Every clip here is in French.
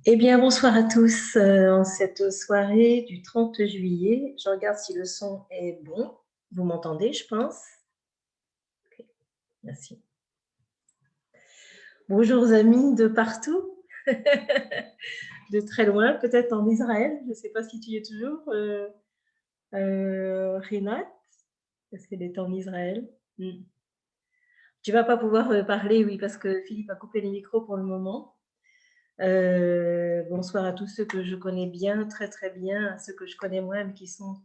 Eh bien, bonsoir à tous en cette soirée du 30 juillet. Je regarde si le son est bon. Vous m'entendez, je pense? Ok, merci. Bonjour amis de partout, de très loin, peut-être en Israël. Je ne sais pas si tu y es toujours, Rinat. Est-ce qu'elle est en Israël? Tu ne vas pas pouvoir parler, oui, parce que Philippe a coupé les micros pour le moment. Bonsoir à tous ceux que je connais bien, très très bien, à ceux que je connais moins, mais qui sont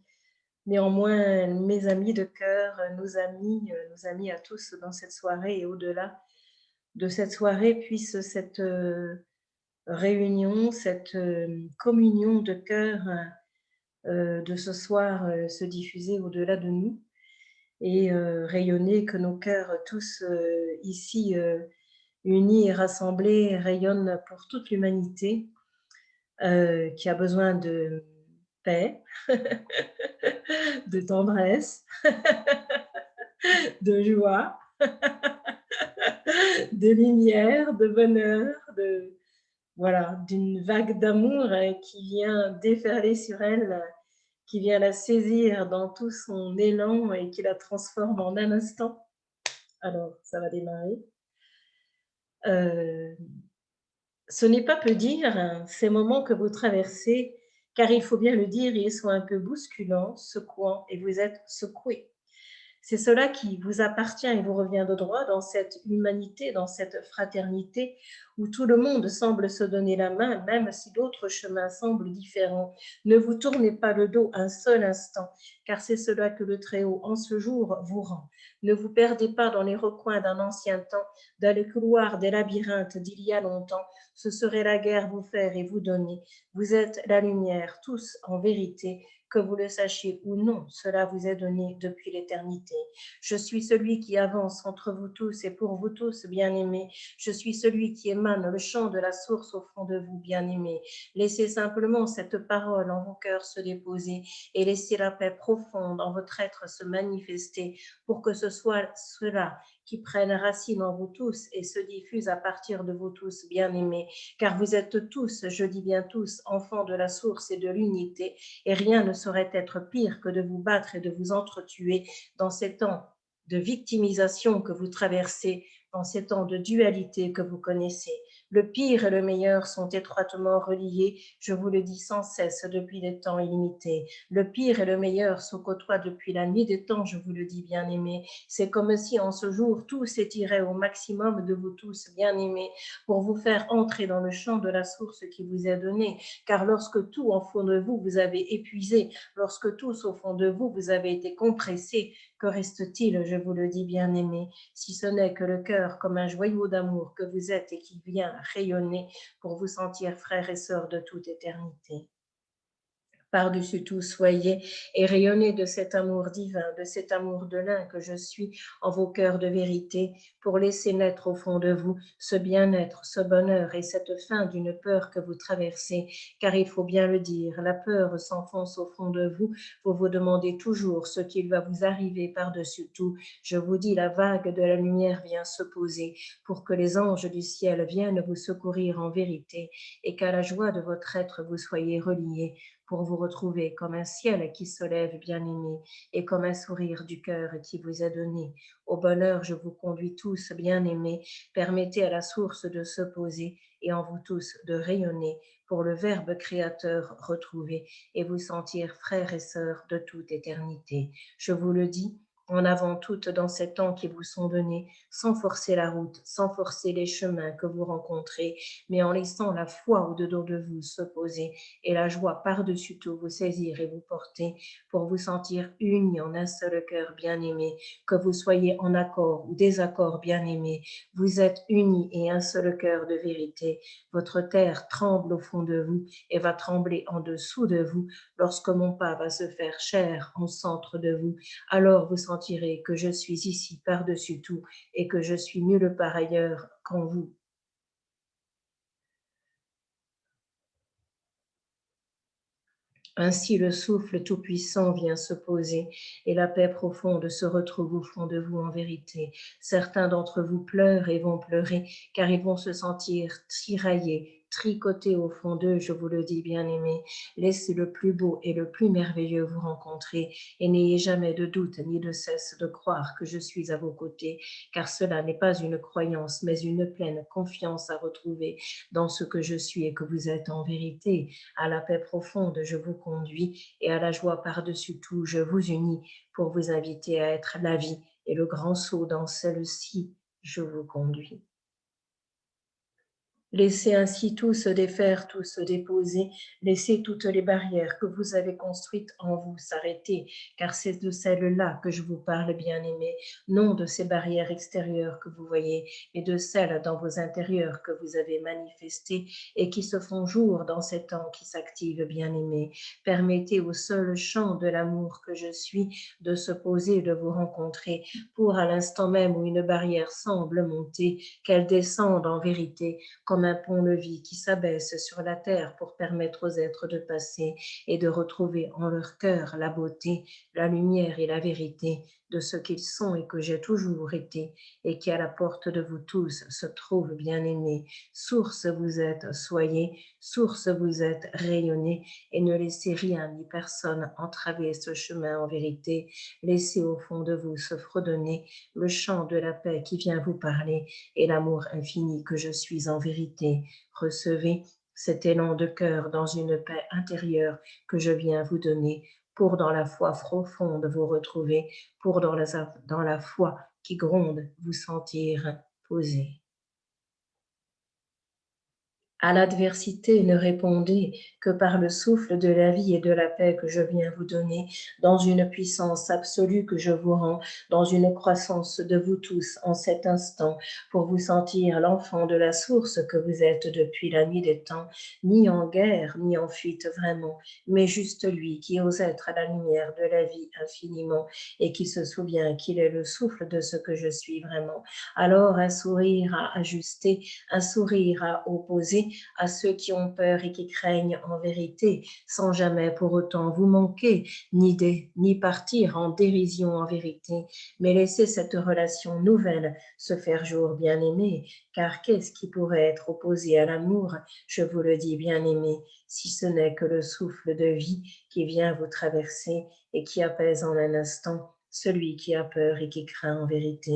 néanmoins mes amis de cœur, nos amis à tous dans cette soirée et au-delà de cette soirée, puisse cette réunion, cette communion de cœur de ce soir se diffuser au-delà de nous et rayonner, que nos cœurs tous ici unis et rassemblés rayonnent pour toute l'humanité qui a besoin de paix, de tendresse, de joie, de lumière, de bonheur, voilà, d'une vague d'amour qui vient déferler sur elle, qui vient la saisir dans tout son élan et qui la transforme en un instant. Alors, ça va démarrer. Ce n'est pas peu dire, hein, ces moments que vous traversez, car il faut bien le dire, ils sont un peu bousculants, secouants, et vous êtes secoués. C'est cela qui vous appartient et vous revient de droit dans cette humanité, dans cette fraternité où tout le monde semble se donner la main, même si d'autres chemins semblent différents. Ne vous tournez pas le dos un seul instant, car c'est cela que le Très-Haut en ce jour vous rend. Ne vous perdez pas dans les recoins d'un ancien temps, dans les couloirs des labyrinthes d'il y a longtemps. Ce serait la guerre vous faire et vous donner. Vous êtes la lumière, tous en vérité, que vous le sachiez ou non, cela vous est donné depuis l'éternité. Je suis celui qui avance entre vous tous et pour vous tous, bien-aimés. Je suis celui qui émane le chant de la source au fond de vous, bien-aimés. Laissez simplement cette parole en vos cœurs se déposer et laissez la paix profonde en votre être se manifester pour que ce soit cela qui prenne racine en vous tous et se diffuse à partir de vous tous, bien-aimés, car vous êtes tous, je dis bien tous, enfants de la source et de l'unité, et rien ne saurait être pire que de vous battre et de vous entretuer dans ces temps de victimisation que vous traversez, dans ces temps de dualité que vous connaissez. Le pire et le meilleur sont étroitement reliés, je vous le dis sans cesse depuis des temps illimités. Le pire et le meilleur se côtoient depuis la nuit des temps, je vous le dis, bien-aimés. C'est comme si en ce jour tout s'étirait au maximum de vous tous, bien-aimés, pour vous faire entrer dans le champ de la source qui vous est donnée. Car lorsque tout en fond de vous, vous avez épuisé, lorsque tous au fond de vous, vous avez été compressé, que reste-t-il, je vous le dis, bien-aimé, si ce n'est que le cœur comme un joyau d'amour que vous êtes et qui vient rayonner pour vous sentir frères et sœurs de toute éternité. Par-dessus tout, soyez et rayonnez de cet amour divin, de cet amour de l'un que je suis en vos cœurs de vérité, pour laisser naître au fond de vous ce bien-être, ce bonheur et cette fin d'une peur que vous traversez, car il faut bien le dire, la peur s'enfonce au fond de vous, vous vous demandez toujours ce qu'il va vous arriver par-dessus tout. Je vous dis, la vague de la lumière vient se poser pour que les anges du ciel viennent vous secourir en vérité et qu'à la joie de votre être vous soyez reliés pour vous retrouver comme un ciel qui se lève bien-aimé et comme un sourire du cœur qui vous est donné. Au bonheur, je vous conduis tous, bien-aimés. Permettez à la source de se poser et en vous tous de rayonner pour le Verbe créateur retrouver et vous sentir frères et sœurs de toute éternité. Je vous le dis, en avant toutes dans ces temps qui vous sont donnés, sans forcer la route, sans forcer les chemins que vous rencontrez, mais en laissant la foi au-dedans de vous se poser et la joie par-dessus tout vous saisir et vous porter pour vous sentir unis en un seul cœur bien-aimé, que vous soyez en accord ou désaccord bien-aimé, vous êtes unis et un seul cœur de vérité. Votre terre tremble au fond de vous et va trembler en dessous de vous lorsque mon pas va se faire chair en centre de vous. Alors vous sentirez que je suis ici par-dessus tout et que je suis nulle part ailleurs qu'en vous. Ainsi le souffle tout-puissant vient se poser et la paix profonde se retrouve au fond de vous en vérité. Certains d'entre vous pleurent et vont pleurer car ils vont se sentir tiraillés, tricoter au fond d'eux, je vous le dis, bien-aimés. Laissez le plus beau et le plus merveilleux vous rencontrer et n'ayez jamais de doute ni de cesse de croire que je suis à vos côtés, car cela n'est pas une croyance, mais une pleine confiance à retrouver dans ce que je suis et que vous êtes en vérité. À la paix profonde, je vous conduis et à la joie par-dessus tout, je vous unis pour vous inviter à être la vie et le grand saut dans celle-ci, je vous conduis. Laissez ainsi tout se défaire, tout se déposer, laissez toutes les barrières que vous avez construites en vous s'arrêter, car c'est de celles-là que je vous parle, bien-aimés, non de ces barrières extérieures que vous voyez, mais de celles dans vos intérieurs que vous avez manifestées et qui se font jour dans ces temps qui s'activent, bien-aimés. Permettez au seul chant de l'amour que je suis de se poser, de vous rencontrer, pour à l'instant même où une barrière semble monter, qu'elle descende en vérité, comme un pont-levis qui s'abaisse sur la terre pour permettre aux êtres de passer et de retrouver en leur cœur la beauté, la lumière et la vérité de ce qu'ils sont et que j'ai toujours été, et qui à la porte de vous tous se trouve, bien-aimés. Source vous êtes, soyez, source vous êtes, rayonnez, et ne laissez rien ni personne entraver ce chemin en vérité. Laissez au fond de vous se fredonner le chant de la paix qui vient vous parler et l'amour infini que je suis en vérité. Recevez cet élan de cœur dans une paix intérieure que je viens vous donner, pour dans la foi profonde vous retrouver, pour dans la foi qui gronde vous sentir posé. À l'adversité, ne répondez que par le souffle de la vie et de la paix que je viens vous donner, dans une puissance absolue que je vous rends, dans une croissance de vous tous en cet instant, pour vous sentir l'enfant de la source que vous êtes depuis la nuit des temps, ni en guerre, ni en fuite vraiment, mais juste lui qui ose être à la lumière de la vie infiniment et qui se souvient qu'il est le souffle de ce que je suis vraiment. Alors un sourire à ajuster, un sourire à opposer, à ceux qui ont peur et qui craignent en vérité, sans jamais pour autant vous manquer, ni partir en dérision en vérité, mais laisser cette relation nouvelle se faire jour, bien-aimé, car qu'est-ce qui pourrait être opposé à l'amour, je vous le dis, bien-aimé, si ce n'est que le souffle de vie qui vient vous traverser et qui apaise en un instant celui qui a peur et qui craint en vérité.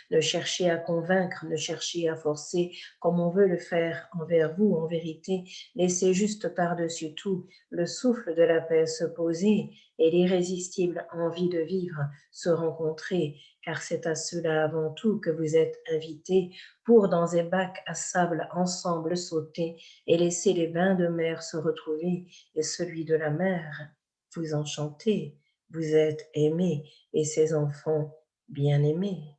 Ne cherchez à convaincre, ne cherchez à forcer, comme on veut le faire envers vous en vérité. Laissez juste par-dessus tout le souffle de la paix se poser et l'irrésistible envie de vivre se rencontrer, car c'est à cela avant tout que vous êtes invités pour dans des bacs à sable ensemble sauter et laisser les bains de mer se retrouver et celui de la mer vous enchanter. Vous êtes aimés et ses enfants bien-aimés.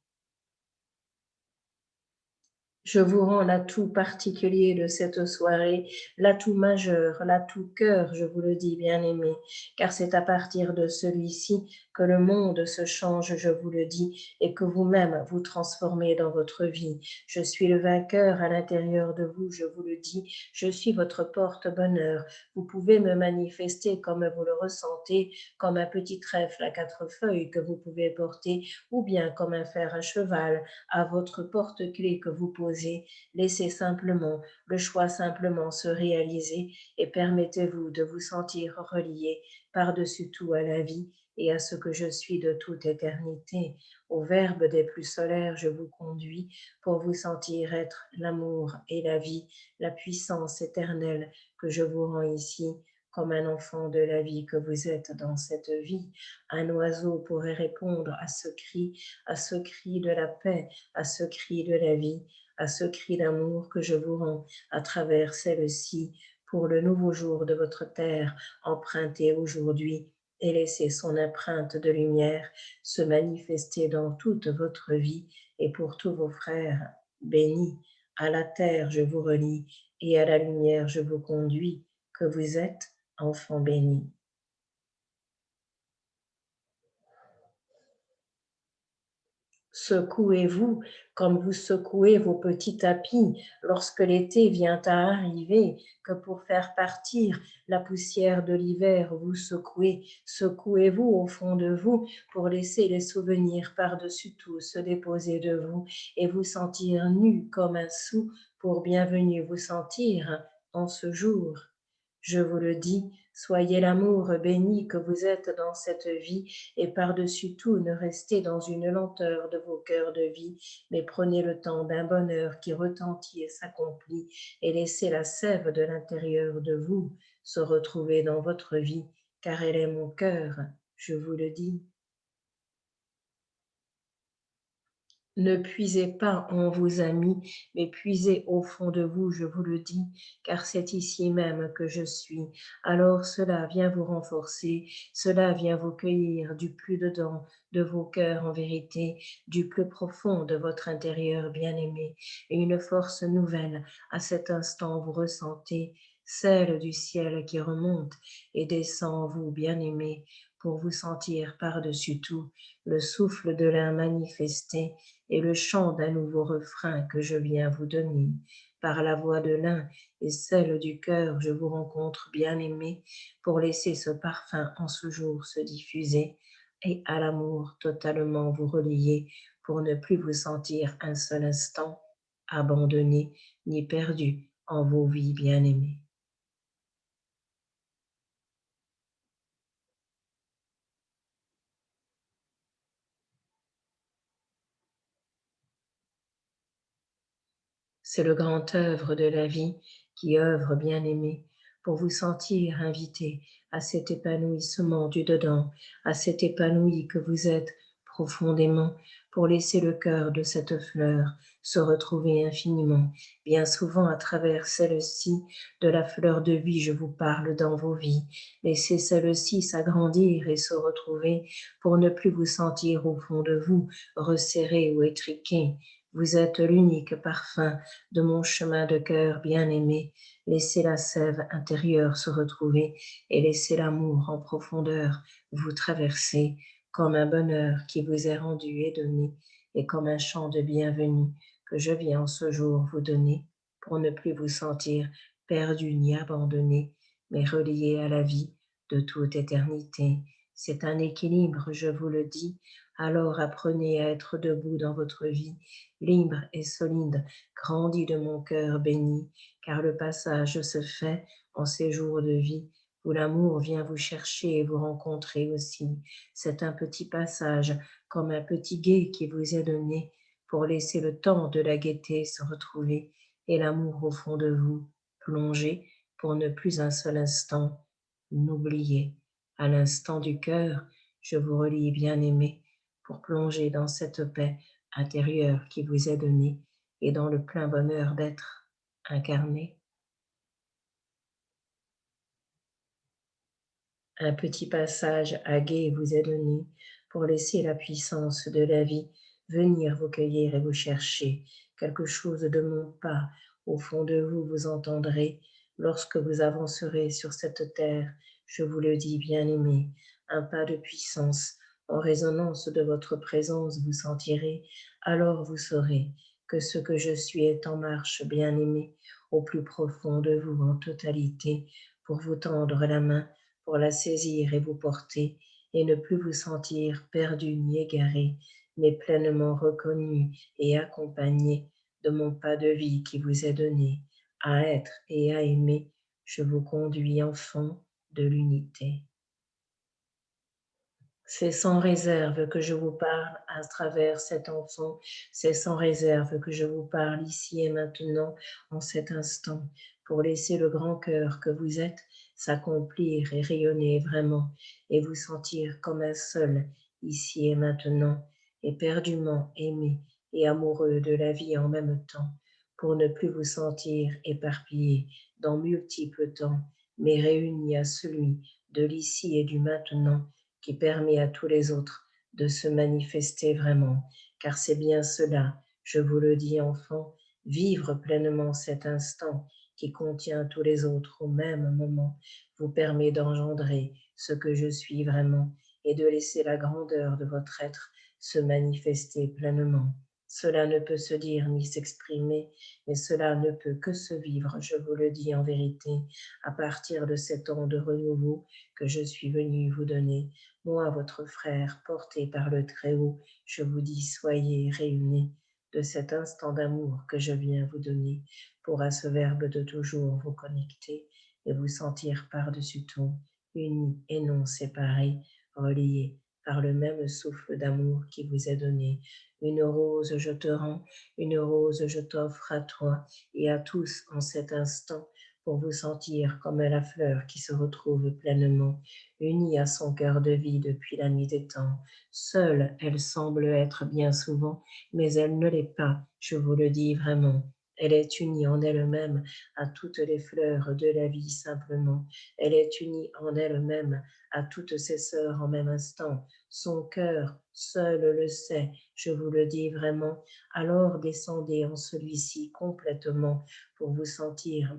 Je vous rends l'atout particulier de cette soirée, l'atout majeur, l'atout cœur, je vous le dis, bien-aimé, car c'est à partir de celui-ci que le monde se change, je vous le dis, et que vous-même vous transformez dans votre vie. Je suis le vainqueur à l'intérieur de vous, je vous le dis, je suis votre porte-bonheur. Vous pouvez me manifester comme vous le ressentez, comme un petit trèfle à 4 feuilles que vous pouvez porter, ou bien comme un fer à cheval à votre porte-clés que vous posez. Laissez simplement le choix simplement se réaliser et permettez-vous de vous sentir relié par-dessus tout à la vie et à ce que je suis de toute éternité. Au Verbe des plus solaires, je vous conduis pour vous sentir être l'amour et la vie, la puissance éternelle que je vous rends ici comme un enfant de la vie que vous êtes dans cette vie. Un oiseau pourrait répondre à ce cri de la paix, à ce cri de la vie, à ce cri d'amour que je vous rends à travers celle-ci pour le nouveau jour de votre terre emprunté aujourd'hui et laisser son empreinte de lumière se manifester dans toute votre vie et pour tous vos frères bénis. À la terre je vous relie et à la lumière je vous conduis, que vous êtes enfants bénis. Secouez-vous comme vous secouez vos petits tapis lorsque l'été vient à arriver, que pour faire partir la poussière de l'hiver, vous secouez. Secouez-vous au fond de vous pour laisser les souvenirs par-dessus tout se déposer de vous et vous sentir nu comme un sou pour bienvenue vous sentir en ce jour. Je vous le dis, soyez l'amour béni que vous êtes dans cette vie, et par-dessus tout, ne restez dans une lenteur de vos cœurs de vie, mais prenez le temps d'un bonheur qui retentit et s'accomplit, et laissez la sève de l'intérieur de vous se retrouver dans votre vie, car elle est mon cœur, je vous le dis. Ne puisez pas en vos amis, mais puisez au fond de vous, je vous le dis, car c'est ici même que je suis. Alors cela vient vous renforcer, cela vient vous cueillir du plus dedans de vos cœurs en vérité, du plus profond de votre intérieur bien-aimé, et une force nouvelle à cet instant vous ressentez, celle du ciel qui remonte et descend en vous bien-aimé, pour vous sentir par-dessus tout le souffle de l'un manifesté et le chant d'un nouveau refrain que je viens vous donner. Par la voix de l'un et celle du cœur, je vous rencontre bien-aimé, pour laisser ce parfum en ce jour se diffuser, et à l'amour totalement vous relier, pour ne plus vous sentir un seul instant abandonné ni perdu en vos vies bien-aimées. C'est le grand œuvre de la vie qui œuvre bien-aimé, pour vous sentir invité à cet épanouissement du dedans, à cet épanoui que vous êtes profondément, pour laisser le cœur de cette fleur se retrouver infiniment. Bien souvent, à travers celle-ci, de la fleur de vie, je vous parle dans vos vies. Laissez celle-ci s'agrandir et se retrouver, pour ne plus vous sentir au fond de vous, resserré ou étriqué. Vous êtes l'unique parfum de mon chemin de cœur bien-aimé. Laissez la sève intérieure se retrouver, et laissez l'amour en profondeur vous traverser, comme un bonheur qui vous est rendu et donné, et comme un chant de bienvenue que je viens en ce jour vous donner, pour ne plus vous sentir perdu ni abandonné, mais relié à la vie de toute éternité. C'est un équilibre, je vous le dis, alors apprenez à être debout dans votre vie, libre et solide, grandi de mon cœur béni, car le passage se fait en ces jours de vie, où l'amour vient vous chercher et vous rencontrer aussi. C'est un petit passage, comme un petit gué qui vous est donné, pour laisser le temps de la gaieté se retrouver, et l'amour au fond de vous plonger, pour ne plus un seul instant n'oublier. À l'instant du cœur, je vous relie bien-aimé, pour plonger dans cette paix intérieure qui vous est donnée, et dans le plein bonheur d'être incarné. Un petit passage à gué vous est donné, pour laisser la puissance de la vie venir vous cueillir et vous chercher. Quelque chose de mon pas au fond de vous vous entendrez, lorsque vous avancerez sur cette terre. Je vous le dis, bien-aimé, un pas de puissance en résonance de votre présence vous sentirez. Alors vous saurez que ce que je suis est en marche, bien-aimé, au plus profond de vous en totalité, pour vous tendre la main, pour la saisir et vous porter, et ne plus vous sentir perdu ni égaré, mais pleinement reconnu et accompagné de mon pas de vie qui vous est donné, à être et à aimer. Je vous conduis, enfant de l'unité. C'est sans réserve que je vous parle à travers cet enfant, c'est sans réserve que je vous parle ici et maintenant, en cet instant, pour laisser le grand cœur que vous êtes s'accomplir et rayonner vraiment, et vous sentir comme un seul, ici et maintenant, éperdument aimé et amoureux de la vie en même temps, pour ne plus vous sentir éparpillé dans multiples temps, mais réunis à celui de l'ici et du maintenant, qui permet à tous les autres de se manifester vraiment, car c'est bien cela, je vous le dis enfant, vivre pleinement cet instant qui contient tous les autres au même moment, vous permet d'engendrer ce que je suis vraiment et de laisser la grandeur de votre être se manifester pleinement. Cela ne peut se dire ni s'exprimer, mais cela ne peut que se vivre, je vous le dis en vérité, à partir de cet temps de renouveau que je suis venu vous donner. Moi, votre frère, porté par le Très-Haut, je vous dis, soyez réunis de cet instant d'amour que je viens vous donner pour à ce verbe de toujours vous connecter et vous sentir par-dessus tout, unis et non séparés, reliés par le même souffle d'amour qui vous est donné. Une rose je te rends, une rose je t'offre à toi et à tous en cet instant pour vous sentir comme la fleur qui se retrouve pleinement, unie à son cœur de vie depuis la nuit des temps. Seule, elle semble être bien souvent, mais elle ne l'est pas, je vous le dis vraiment. Elle est unie en elle-même à toutes les fleurs de la vie simplement. Elle est unie en elle-même à toutes ses sœurs en même instant. Son cœur seul le sait, je vous le dis vraiment. Alors descendez en celui-ci complètement pour vous sentir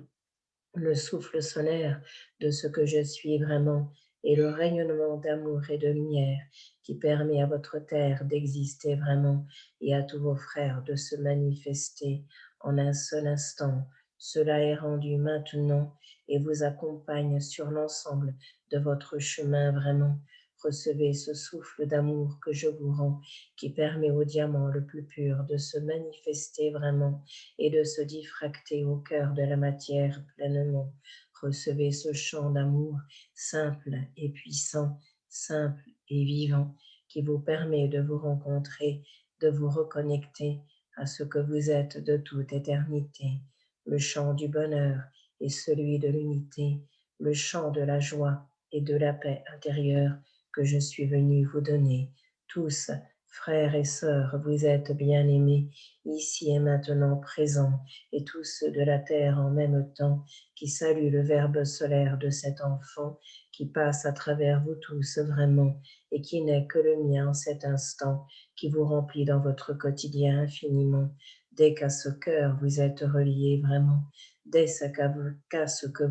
le souffle solaire de ce que je suis vraiment et le rayonnement d'amour et de lumière qui permet à votre terre d'exister vraiment et à tous vos frères de se manifester en un seul instant. Cela est rendu maintenant et vous accompagne sur l'ensemble de votre chemin vraiment. Recevez ce souffle d'amour que je vous rends, qui permet au diamant le plus pur de se manifester vraiment et de se diffracter au cœur de la matière pleinement. Recevez ce chant d'amour simple et puissant, simple et vivant, qui vous permet de vous rencontrer, de vous reconnecter à ce que vous êtes de toute éternité. Le chant du bonheur et celui de l'unité, le chant de la joie et de la paix intérieure que je suis venu vous donner. Tous, frères et sœurs, vous êtes bien-aimés, ici et maintenant présents, et tous ceux de la terre en même temps, qui saluent le Verbe solaire de cet enfant, qui passe à travers vous tous vraiment, et qui n'est que le mien en cet instant, qui vous remplit dans votre quotidien infiniment, dès qu'à ce cœur vous êtes reliés vraiment, dès qu'à ce que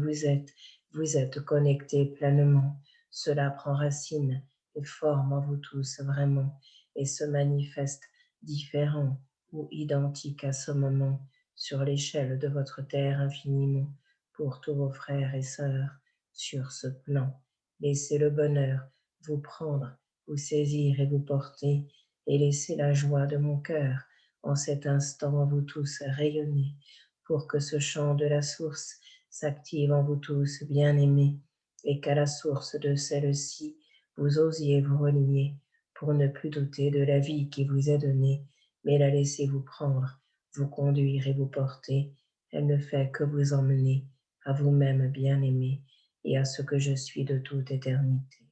vous êtes connectés pleinement. Cela prend racine et forme en vous tous vraiment, et se manifeste différent ou identique à ce moment sur l'échelle de votre terre infiniment pour tous vos frères et sœurs sur ce plan. Laissez le bonheur vous prendre, vous saisir et vous porter, et laissez la joie de mon cœur en cet instant vous tous rayonner pour que ce chant de la source s'active en vous tous bien-aimés et qu'à la source de celle-ci vous osiez vous relier pour ne plus douter de la vie qui vous est donnée, mais la laisser vous prendre, vous conduire et vous porter. Elle ne fait que vous emmener à vous-même bien-aimé et à ce que je suis de toute éternité.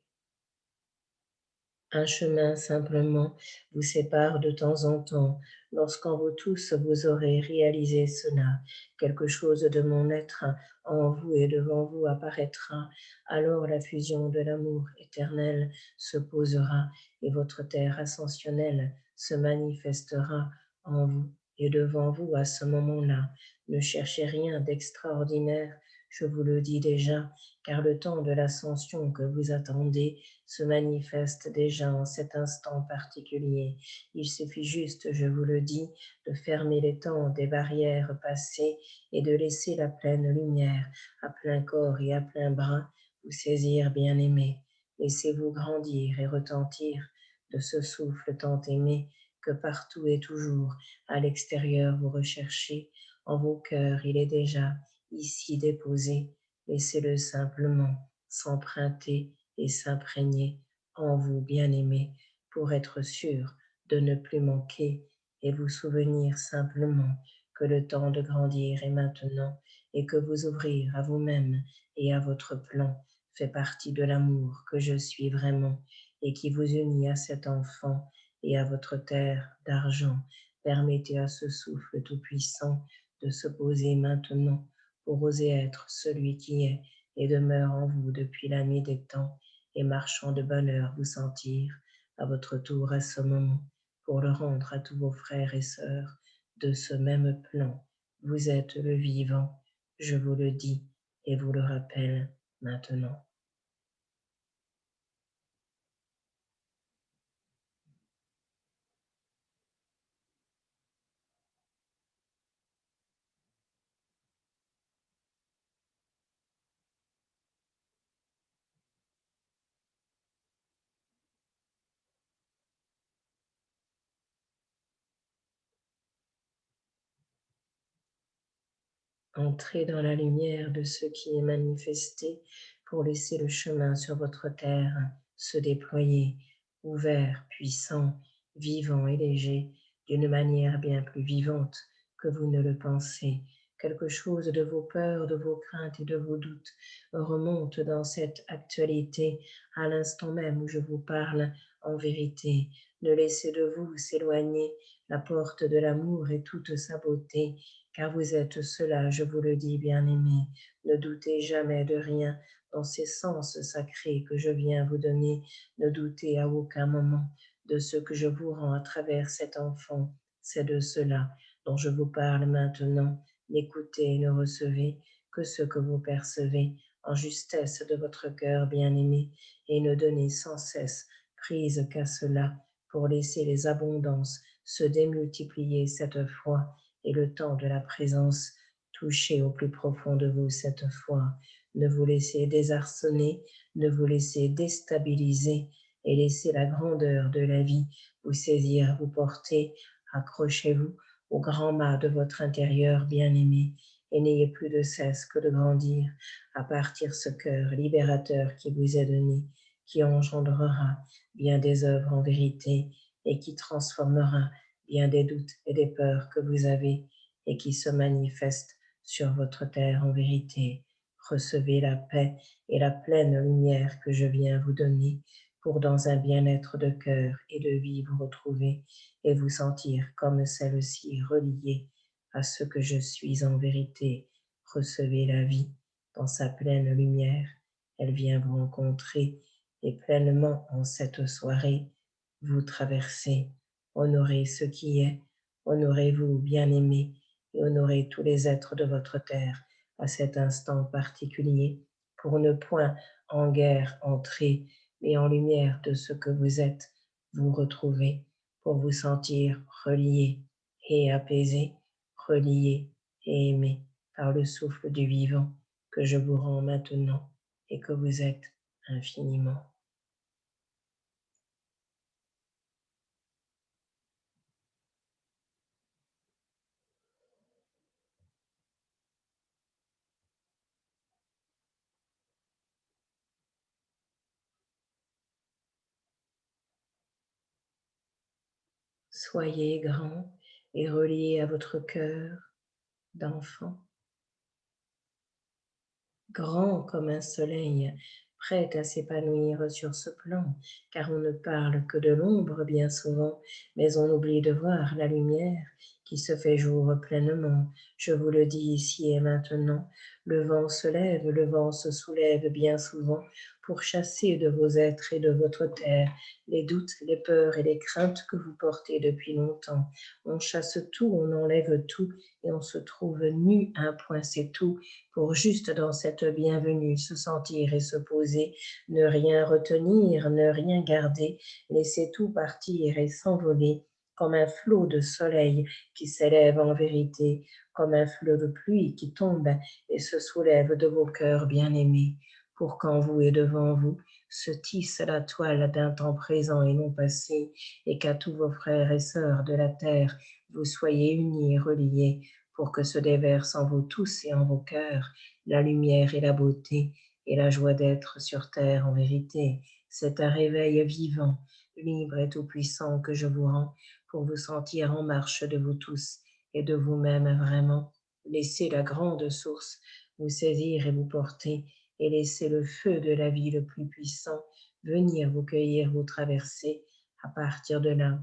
Un chemin simplement vous sépare de temps en temps. Lorsqu'en vous tous vous aurez réalisé cela, quelque chose de mon être en vous et devant vous apparaîtra. Alors la fusion de l'amour éternel se posera et votre terre ascensionnelle se manifestera en vous et devant vous à ce moment-là. Ne cherchez rien d'extraordinaire, je vous le dis déjà, car le temps de l'ascension que vous attendez se manifeste déjà en cet instant particulier. Il suffit juste, je vous le dis, de fermer les temps des barrières passées et de laisser la pleine lumière à plein corps et à plein bras vous saisir, bien-aimé. Laissez-vous grandir et retentir de ce souffle tant aimé que partout et toujours à l'extérieur vous recherchez. En vos cœurs, il est déjà ici déposé. Laissez-le simplement s'emprunter et s'imprégner en vous, bien-aimés, pour être sûr de ne plus manquer et vous souvenir simplement que le temps de grandir est maintenant et que vous ouvrir à vous-même et à votre plan fait partie de l'amour que je suis vraiment et qui vous unit à cet enfant et à votre terre d'argent. Permettez à ce souffle tout-puissant de se poser maintenant pour oser être celui qui est et demeure en vous depuis la nuit des temps et marchant de bonheur vous sentir à votre tour à ce moment pour le rendre à tous vos frères et sœurs de ce même plan. Vous êtes le vivant, je vous le dis et vous le rappelle maintenant. Entrez dans la lumière de ce qui est manifesté pour laisser le chemin sur votre terre se déployer, ouvert, puissant, vivant et léger, d'une manière bien plus vivante que vous ne le pensez. Quelque chose de vos peurs, de vos craintes et de vos doutes remonte dans cette actualité à l'instant même où je vous parle en vérité. Ne laissez de vous s'éloigner la porte de l'amour et toute sa beauté, car vous êtes cela, je vous le dis, bien-aimés. Ne doutez jamais de rien dans ces sens sacrés que je viens vous donner. Ne doutez à aucun moment de ce que je vous rends à travers cet enfant. C'est de cela dont je vous parle maintenant. N'écoutez et ne recevez que ce que vous percevez en justesse de votre cœur bien-aimé, et ne donnez sans cesse prise qu'à cela pour laisser les abondances se démultiplier cette fois et le temps de la présence toucher au plus profond de vous cette fois. Ne vous laissez désarçonner, ne vous laissez déstabiliser et laissez la grandeur de la vie vous saisir, vous porter. Accrochez-vous au grand mât de votre intérieur bien-aimé et n'ayez plus de cesse que de grandir à partir ce cœur libérateur qui vous est donné, qui engendrera bien des œuvres en vérité et qui transformera bien des doutes et des peurs que vous avez et qui se manifestent sur votre terre en vérité. Recevez la paix et la pleine lumière que je viens vous donner pour dans un bien-être de cœur et de vie vous retrouver et vous sentir comme celle-ci reliée à ce que je suis en vérité. Recevez la vie dans sa pleine lumière. Elle vient vous rencontrer et pleinement en cette soirée vous traversez. Honorez ce qui est, honorez-vous bien-aimés et honorez tous les êtres de votre terre à cet instant particulier pour ne point en guerre entrer, mais en lumière de ce que vous êtes, vous retrouver pour vous sentir relié et apaisé, relié et aimé par le souffle du vivant que je vous rends maintenant et que vous êtes infiniment. Soyez grand et relié à votre cœur d'enfant, grand comme un soleil, prêt à s'épanouir sur ce plan, car on ne parle que de l'ombre bien souvent, mais on oublie de voir la lumière qui se fait jour pleinement. Je vous le dis ici et maintenant, le vent se lève, le vent se soulève bien souvent pour chasser de vos êtres et de votre terre les doutes, les peurs et les craintes que vous portez depuis longtemps. On chasse tout, on enlève tout et on se trouve nu, un point c'est tout, pour juste dans cette bienvenue se sentir et se poser, ne rien retenir, ne rien garder, laisser tout partir et s'envoler comme un flot de soleil qui s'élève en vérité, comme un flot de pluie qui tombe et se soulève de vos cœurs bien-aimés, pour qu'en vous et devant vous se tisse la toile d'un temps présent et non passé, et qu'à tous vos frères et sœurs de la terre, vous soyez unis et reliés, pour que se déverse en vous tous et en vos cœurs la lumière et la beauté et la joie d'être sur terre en vérité. C'est un réveil vivant, libre et tout-puissant que je vous rends pour vous sentir en marche de vous tous et de vous-même vraiment. Laissez la grande source vous saisir et vous porter et laissez le feu de la vie le plus puissant venir vous cueillir, vous traverser. À partir de là,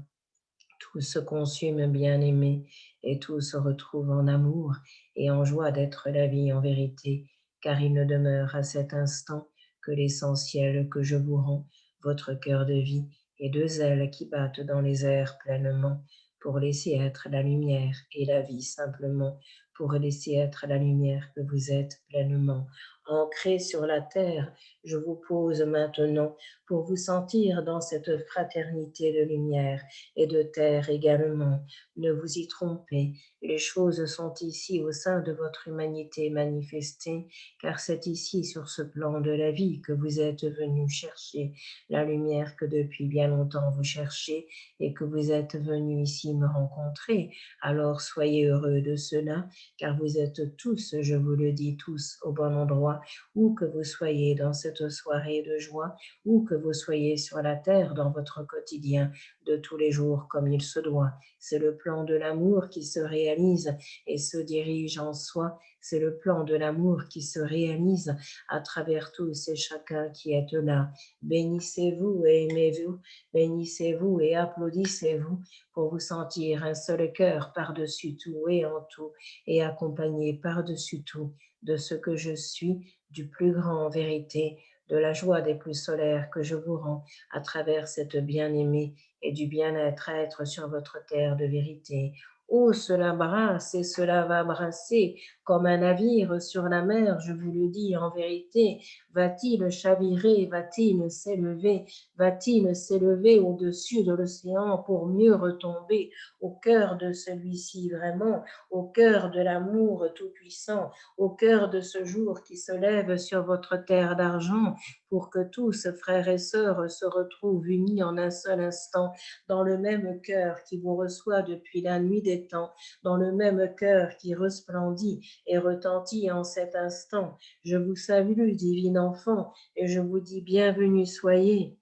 tout se consume bien-aimé et tout se retrouve en amour et en joie d'être la vie en vérité, car il ne demeure à cet instant que l'essentiel que je vous rends, votre cœur de vie et deux ailes qui battent dans les airs pleinement pour laisser être la lumière et la vie simplement, pour laisser être la lumière que vous êtes pleinement ancré sur la terre, je vous pose maintenant pour vous sentir dans cette fraternité de lumière et de terre également. Ne vous y trompez, les choses sont ici au sein de votre humanité manifestée, car c'est ici sur ce plan de la vie que vous êtes venu chercher la lumière que depuis bien longtemps vous cherchez et que vous êtes venu ici me rencontrer. Alors soyez heureux de cela, car vous êtes tous, je vous le dis tous, au bon endroit, où que vous soyez dans cette soirée de joie, où que vous soyez sur la terre dans votre quotidien de tous les jours comme il se doit. C'est le plan de l'amour qui se réalise et se dirige en soi. C'est le plan de l'amour qui se réalise à travers tous et chacun qui est là. Bénissez-vous et aimez-vous, bénissez-vous et applaudissez-vous pour vous sentir un seul cœur par-dessus tout et en tout, et accompagné par-dessus tout de ce que je suis, du plus grand en vérité, de la joie des plus solaires que je vous rends à travers cette bien-aimée et du bien-être à être sur votre terre de vérité. Oh, cela brasse et cela va brasser comme un navire sur la mer, je vous le dis en vérité. Va-t-il chavirer, va-t-il s'élever, va-t-il s'élever au-dessus de l'océan pour mieux retomber au cœur de celui-ci vraiment, au cœur de l'amour tout-puissant, au cœur de ce jour qui se lève sur votre terre d'argent, pour que tous, frères et sœurs, se retrouvent unis en un seul instant, dans le même cœur qui vous reçoit depuis la nuit des temps, dans le même cœur qui resplendit et retentit en cet instant. Je vous salue, divin enfant, et je vous dis bienvenue soyez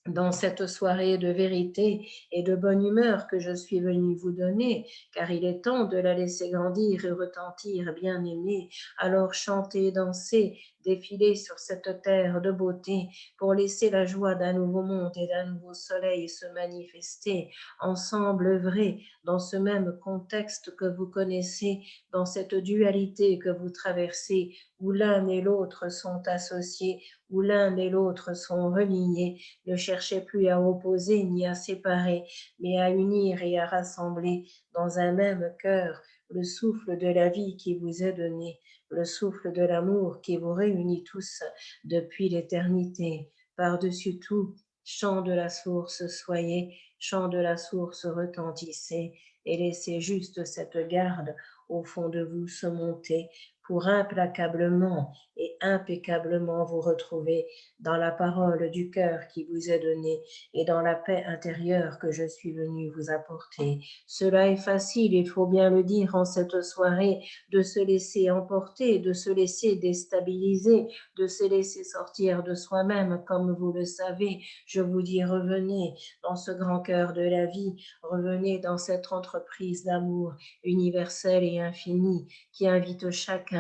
dans cette soirée de vérité et de bonne humeur que je suis venue vous donner, car il est temps de la laisser grandir et retentir, bien-aimée. Alors chantez, dansez, défilez sur cette terre de beauté pour laisser la joie d'un nouveau monde et d'un nouveau soleil se manifester. Ensemble, œuvrez dans ce même contexte que vous connaissez, dans cette dualité que vous traversez, où l'un et l'autre sont associés, où l'un et l'autre sont reliés. Ne cherchez plus à opposer ni à séparer, mais à unir et à rassembler dans un même cœur le souffle de la vie qui vous est donné, le souffle de l'amour qui vous réunit tous depuis l'éternité. Par-dessus tout, chant de la source soyez, chant de la source retentissez, et laissez juste cette garde au fond de vous se monter pour implacablement et impeccablement vous retrouver dans la parole du cœur qui vous est donnée et dans la paix intérieure que je suis venue vous apporter. Cela est facile, il faut bien le dire en cette soirée, de se laisser emporter, de se laisser déstabiliser, de se laisser sortir de soi-même, comme vous le savez. Je vous dis, revenez dans ce grand cœur de la vie, revenez dans cette entreprise d'amour universel et infini qui invite chacun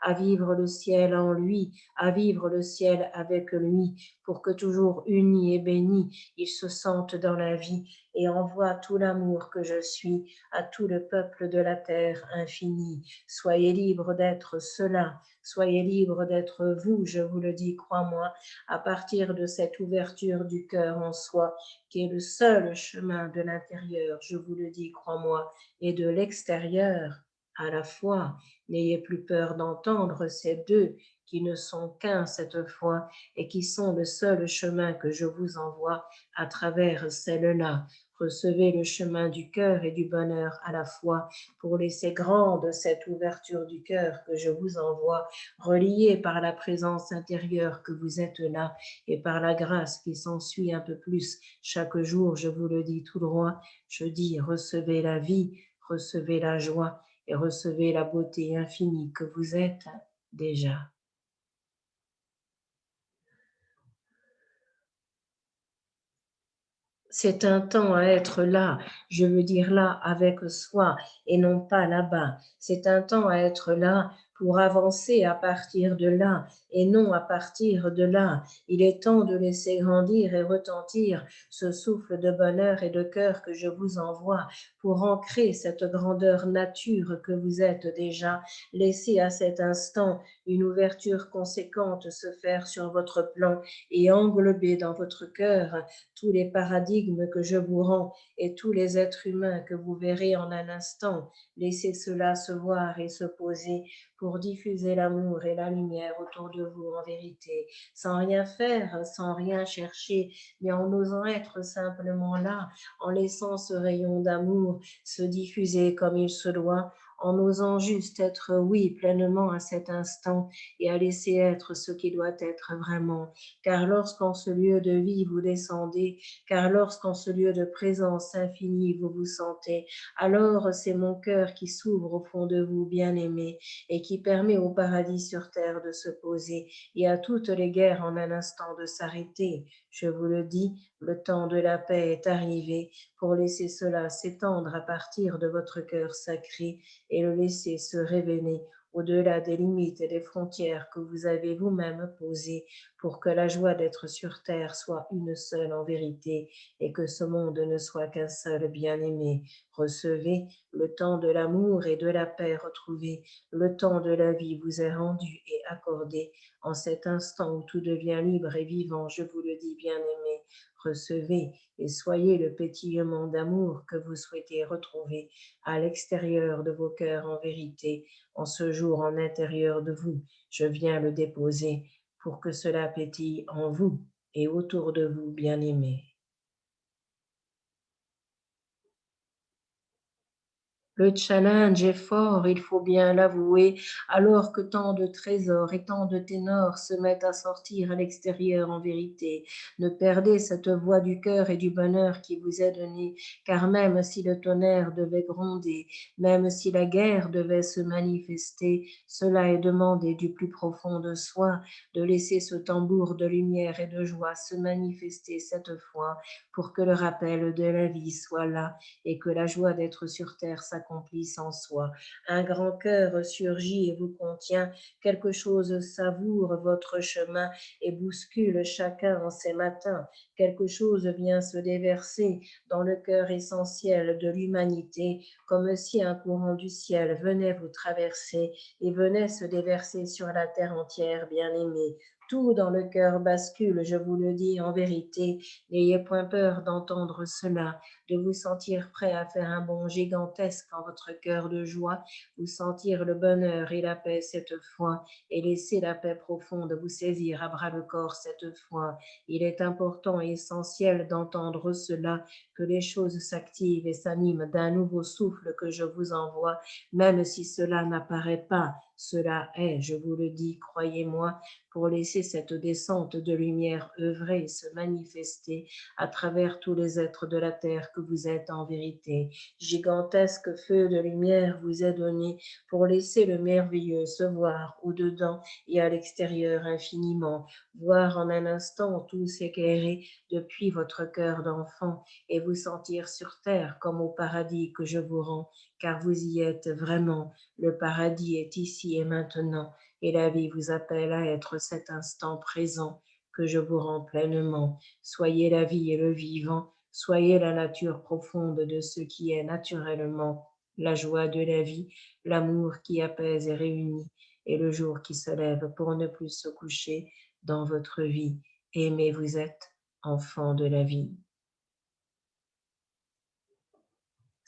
à vivre le ciel en lui, à vivre le ciel avec lui, pour que toujours unis et bénis, ils se sentent dans la vie et envoient tout l'amour que je suis à tout le peuple de la terre infinie. Soyez libres d'être cela, soyez libres d'être vous, je vous le dis, crois-moi, à partir de cette ouverture du cœur en soi, qui est le seul chemin de l'intérieur, je vous le dis, crois-moi, et de l'extérieur à la fois. N'ayez plus peur d'entendre ces deux qui ne sont qu'un cette fois et qui sont le seul chemin que je vous envoie à travers celle-là. Recevez le chemin du cœur et du bonheur à la fois pour laisser grande cette ouverture du cœur que je vous envoie, reliée par la présence intérieure que vous êtes là et par la grâce qui s'ensuit un peu plus chaque jour, je vous le dis tout droit, je dis recevez la vie, recevez la joie et recevez la beauté infinie que vous êtes déjà. C'est un temps à être là, je veux dire là avec soi et non pas là-bas. C'est un temps à être là pour avancer à partir de là et non à partir de là. Il est temps de laisser grandir et retentir ce souffle de bonheur et de cœur que je vous envoie pour ancrer cette grandeur nature que vous êtes déjà. Laissez à cet instant une ouverture conséquente se faire sur votre plan et englober dans votre cœur tous les paradigmes que je vous rends et tous les êtres humains que vous verrez en un instant. Laissez cela se voir et se poser pour diffuser l'amour et la lumière autour de vous en vérité, sans rien faire, sans rien chercher, mais en osant être simplement là, en laissant ce rayon d'amour se diffuser comme il se doit, en osant juste être oui pleinement à cet instant et à laisser être ce qui doit être vraiment. Car lorsqu'en ce lieu de vie vous descendez, car lorsqu'en ce lieu de présence infinie vous vous sentez, alors c'est mon cœur qui s'ouvre au fond de vous, bien-aimé, et qui permet au paradis sur terre de se poser et à toutes les guerres en un instant de s'arrêter. Je vous le dis, le temps de la paix est arrivé pour laisser cela s'étendre à partir de votre cœur sacré et le laisser se révéler au-delà des limites et des frontières que vous avez vous-même posées pour que la joie d'être sur terre soit une seule en vérité et que ce monde ne soit qu'un seul bien-aimé. Recevez le temps de l'amour et de la paix retrouvée, le temps de la vie vous est rendu et accordé en cet instant où tout devient libre et vivant, je vous le dis bien-aimé. Recevez et soyez le pétillement d'amour que vous souhaitez retrouver à l'extérieur de vos cœurs en vérité, en ce jour en intérieur de vous. Je viens le déposer pour que cela pétille en vous et autour de vous, bien-aimés. Le challenge est fort, il faut bien l'avouer, alors que tant de trésors et tant de ténors se mettent à sortir à l'extérieur en vérité. Ne perdez cette voix du cœur et du bonheur qui vous est donnée, car même si le tonnerre devait gronder, même si la guerre devait se manifester, cela est demandé du plus profond de soi, de laisser ce tambour de lumière et de joie se manifester cette fois, pour que le rappel de la vie soit là et que la joie d'être sur terre s'accomplisse en soi. Un grand cœur surgit et vous contient, quelque chose savoure votre chemin et bouscule chacun en ces matins. Quelque chose vient se déverser dans le cœur essentiel de l'humanité, comme si un courant du ciel venait vous traverser et venait se déverser sur la terre entière, bien-aimée. Tout dans le cœur bascule, je vous le dis en vérité. N'ayez point peur d'entendre cela, de vous sentir prêt à faire un bond gigantesque en votre cœur de joie, vous sentir le bonheur et la paix cette fois, et laisser la paix profonde vous saisir à bras le corps cette fois. Il est important et essentiel d'entendre cela, que les choses s'activent et s'animent d'un nouveau souffle que je vous envoie, même si cela n'apparaît pas. Cela est, je vous le dis, croyez-moi, pour laisser cette descente de lumière œuvrer et se manifester à travers tous les êtres de la terre que vous êtes en vérité. Gigantesque feu de lumière vous est donné pour laisser le merveilleux se voir au-dedans et à l'extérieur infiniment, voir en un instant tout s'éclairer depuis votre cœur d'enfant et vous sentir sur terre comme au paradis que je vous rends, car vous y êtes vraiment. Le paradis est ici et maintenant, et la vie vous appelle à être cet instant présent que je vous rends pleinement. Soyez la vie et le vivant, soyez la nature profonde de ce qui est naturellement la joie de la vie, l'amour qui apaise et réunit, et le jour qui se lève pour ne plus se coucher dans votre vie. Aimez, vous êtes enfant de la vie.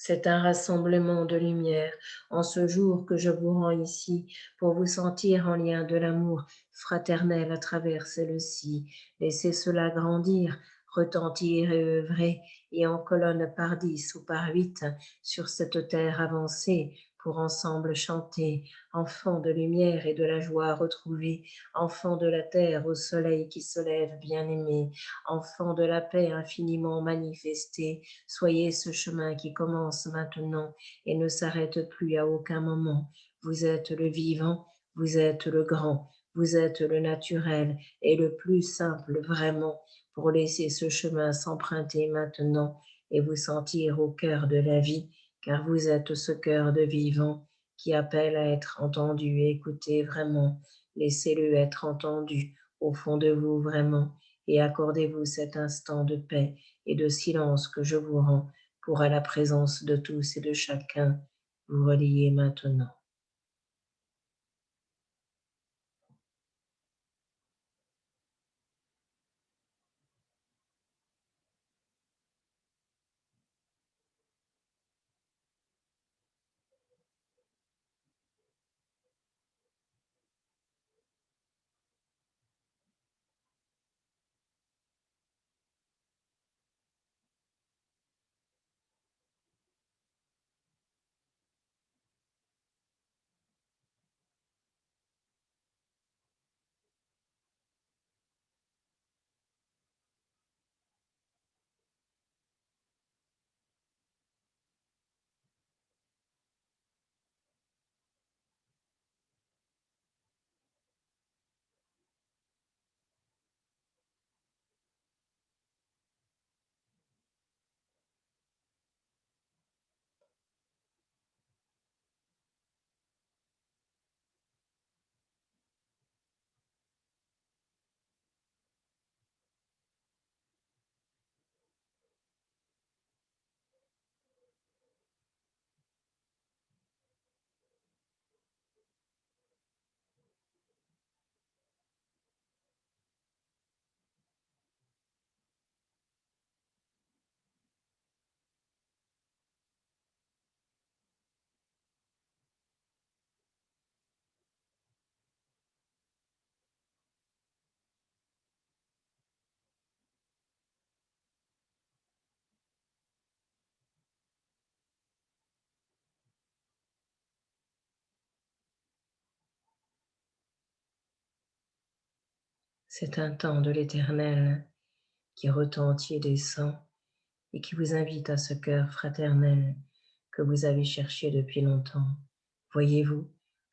C'est un rassemblement de lumière en ce jour que je vous rends ici pour vous sentir en lien de l'amour fraternel à travers celle-ci. Laissez cela grandir, retentir et œuvrer, et en colonne par 10 ou par 8 sur cette terre avancée pour ensemble chanter, enfants de lumière et de la joie retrouvée, enfants de la terre au soleil qui se lève bien-aimé, enfants de la paix infiniment manifestée. Soyez ce chemin qui commence maintenant et ne s'arrête plus à aucun moment. Vous êtes le vivant, vous êtes le grand, vous êtes le naturel et le plus simple vraiment pour laisser ce chemin s'emprunter maintenant et vous sentir au cœur de la vie, car vous êtes ce cœur de vivant qui appelle à être entendu et écouté vraiment. Laissez-le être entendu au fond de vous vraiment et accordez-vous cet instant de paix et de silence que je vous rends pour à la présence de tous et de chacun vous relier maintenant. C'est un temps de l'Éternel qui retentit et descend et qui vous invite à ce cœur fraternel que vous avez cherché depuis longtemps. Voyez-vous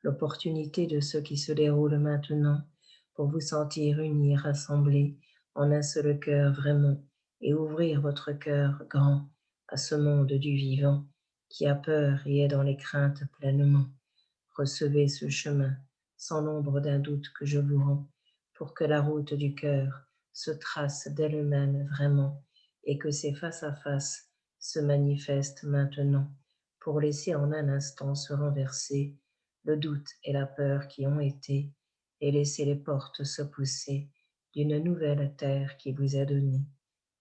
l'opportunité de ce qui se déroule maintenant pour vous sentir unis, rassemblés en un seul cœur vraiment et ouvrir votre cœur grand à ce monde du vivant qui a peur et est dans les craintes pleinement. Recevez ce chemin sans nombre d'un doute que je vous rends pour que la route du cœur se trace d'elle-même vraiment et que ces face-à-face se manifestent maintenant pour laisser en un instant se renverser le doute et la peur qui ont été et laisser les portes se pousser d'une nouvelle terre qui vous est donnée.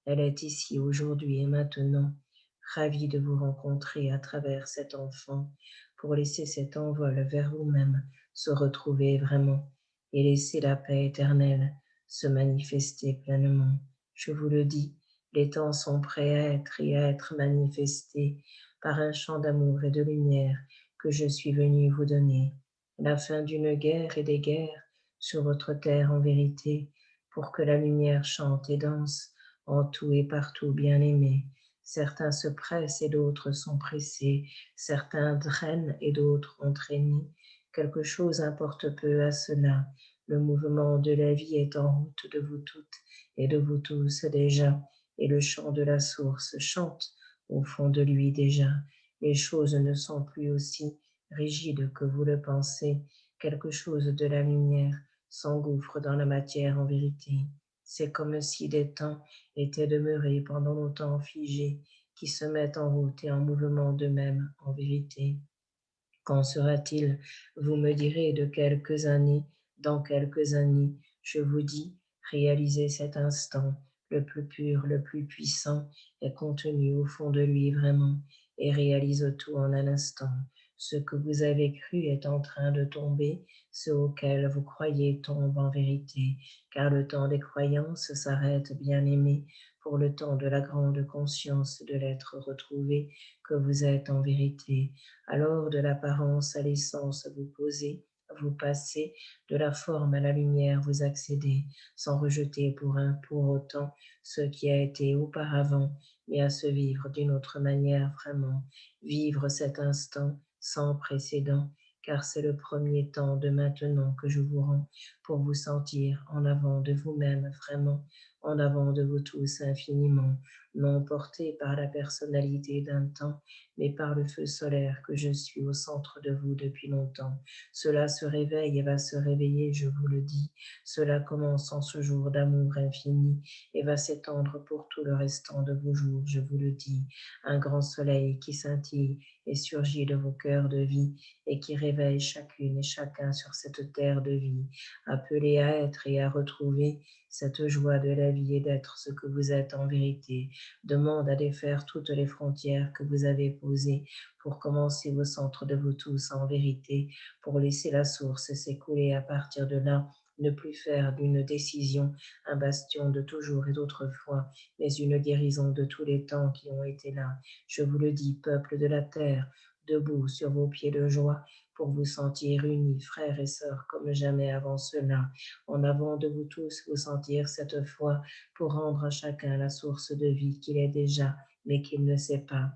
Elle est ici aujourd'hui et maintenant, ravie de vous rencontrer à travers cet enfant pour laisser cet envol vers vous-même se retrouver vraiment et laisser la paix éternelle se manifester pleinement. Je vous le dis, les temps sont prêts à être et à être manifestés par un champ d'amour et de lumière que je suis venu vous donner. La fin d'une guerre et des guerres sur votre terre en vérité, pour que la lumière chante et danse en tout et partout bien-aimés. Certains se pressent et d'autres sont pressés, certains drainent et d'autres entraînés. Quelque chose importe peu à cela. Le mouvement de la vie est en route de vous toutes et de vous tous déjà, et le chant de la source chante au fond de lui déjà. Les choses ne sont plus aussi rigides que vous le pensez. Quelque chose de la lumière s'engouffre dans la matière en vérité. C'est comme si des temps étaient demeurés pendant longtemps figés, qui se mettent en route et en mouvement d'eux-mêmes en vérité. Qu'en sera-t-il? Vous me direz de quelques années, dans quelques années, je vous dis, réalisez cet instant, le plus pur, le plus puissant, est contenu au fond de lui vraiment, et réalise tout en un instant. Ce que vous avez cru est en train de tomber, ce auquel vous croyez tombe en vérité, car le temps des croyances s'arrête, bien-aimé, pour le temps de la grande conscience de l'être retrouvé que vous êtes en vérité. Alors de l'apparence à l'essence vous posez, vous passez, de la forme à la lumière vous accédez, sans rejeter pour autant ce qui a été auparavant, mais à se vivre d'une autre manière vraiment, vivre cet instant sans précédent, car c'est le premier temps de maintenant que je vous rends, pour vous sentir en avant de vous-même vraiment, en avant de vous tous infiniment, non porté par la personnalité d'un temps, mais par le feu solaire que je suis au centre de vous depuis longtemps. Cela se réveille et va se réveiller, je vous le dis. Cela commence en ce jour d'amour infini et va s'étendre pour tout le restant de vos jours, je vous le dis. Un grand soleil qui scintille et surgit de vos cœurs de vie et qui réveille chacune et chacun sur cette terre de vie, appelé à être et à retrouver cette joie de la vie et d'être ce que vous êtes en vérité, demande à défaire toutes les frontières que vous avez posées pour commencer au centre de vous tous en vérité, pour laisser la source s'écouler à partir de là, ne plus faire d'une décision un bastion de toujours et d'autrefois, mais une guérison de tous les temps qui ont été là. Je vous le dis, peuple de la terre, debout sur vos pieds de joie, pour vous sentir unis, frères et sœurs, comme jamais avant cela. En avant de vous tous, vous sentir cette foi pour rendre à chacun la source de vie qu'il est déjà, mais qu'il ne sait pas.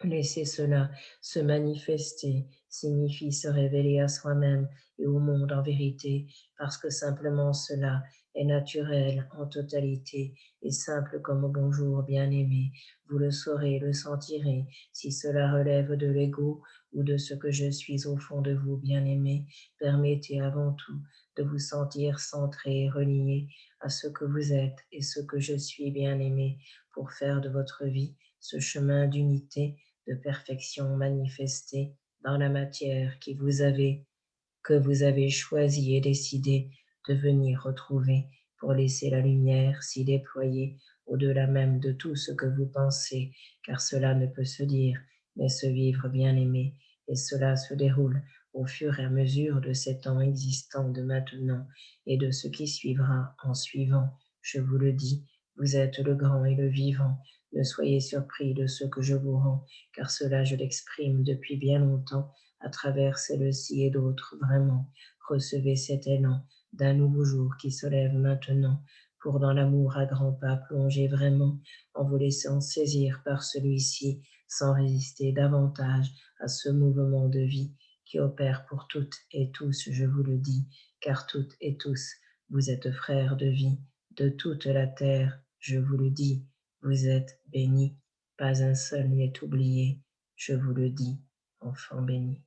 Laisser cela se manifester signifie se révéler à soi-même et au monde en vérité, parce que simplement cela est naturel en totalité et simple comme bonjour bien-aimé. Vous le saurez, le sentirez, si cela relève de l'ego ou de ce que je suis au fond de vous, bien-aimé. Permettez avant tout de vous sentir centré et relié à ce que vous êtes et ce que je suis, bien-aimé, pour faire de votre vie ce chemin d'unité de perfection manifestée dans la matière que vous avez choisi et décidé de venir retrouver pour laisser la lumière s'y déployer au-delà même de tout ce que vous pensez, car cela ne peut se dire, mais se vivre bien-aimé, et cela se déroule au fur et à mesure de ces temps existants de maintenant et de ce qui suivra en suivant. Je vous le dis, vous êtes le grand et le vivant. Ne soyez surpris de ce que je vous rends, car cela je l'exprime depuis bien longtemps à travers celle-ci et d'autres vraiment. Recevez cet élan d'un nouveau jour qui se lève maintenant pour dans l'amour à grands pas plonger vraiment en vous laissant saisir par celui-ci sans résister davantage à ce mouvement de vie qui opère pour toutes et tous, je vous le dis, car toutes et tous, vous êtes frères de vie de toute la terre, je vous le dis, vous êtes bénis, pas un seul n'est oublié, je vous le dis, enfant béni.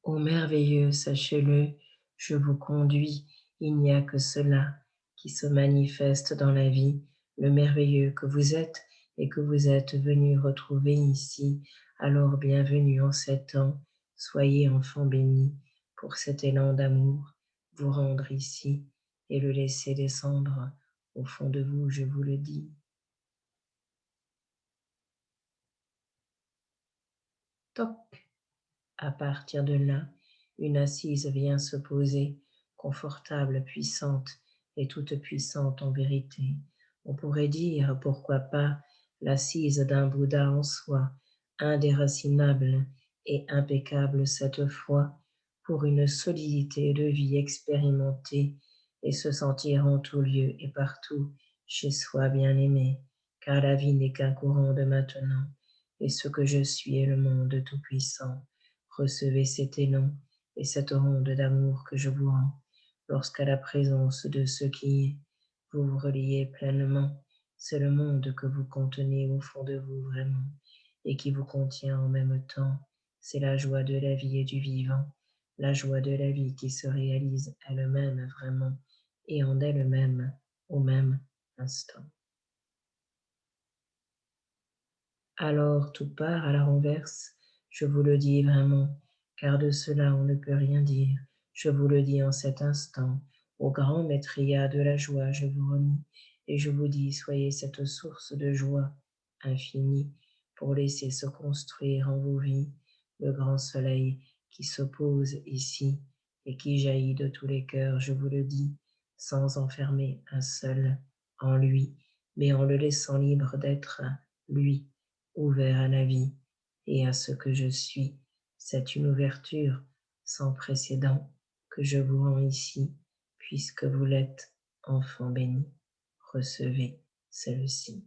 Ô merveilleux, sachez-le, je vous conduis, il n'y a que cela qui se manifeste dans la vie, le merveilleux que vous êtes et que vous êtes venu retrouver ici, alors bienvenue en cet temps, soyez enfant béni pour cet élan d'amour, vous rendre ici et le laisser descendre au fond de vous, je vous le dis. Toc. À partir de là, une assise vient se poser, confortable, puissante et toute puissante en vérité. On pourrait dire, pourquoi pas, l'assise d'un Bouddha en soi, indéracinable et impeccable cette fois, pour une solidité de vie expérimentée et se sentir en tout lieu et partout chez soi bien-aimé, car la vie n'est qu'un courant de maintenant, et ce que je suis est le monde tout-puissant. Recevez cet élan et cette onde d'amour que je vous rends, lorsqu'à la présence de ce qui est, vous vous reliez pleinement. C'est le monde que vous contenez au fond de vous vraiment et qui vous contient en même temps. C'est la joie de la vie et du vivant, la joie de la vie qui se réalise elle-même vraiment et en elle-même au même instant. Alors tout part à la renverse, je vous le dis vraiment, car de cela on ne peut rien dire. Je vous le dis en cet instant, au grand maîtria de la joie, je vous remets, et je vous dis, soyez cette source de joie infinie pour laisser se construire en vos vies le grand soleil qui s'oppose ici et qui jaillit de tous les cœurs, je vous le dis, sans enfermer un seul en lui, mais en le laissant libre d'être lui ouvert à la vie et à ce que je suis. C'est une ouverture sans précédent que je vous rends ici, puisque vous l'êtes, enfant béni. Recevez celle-ci.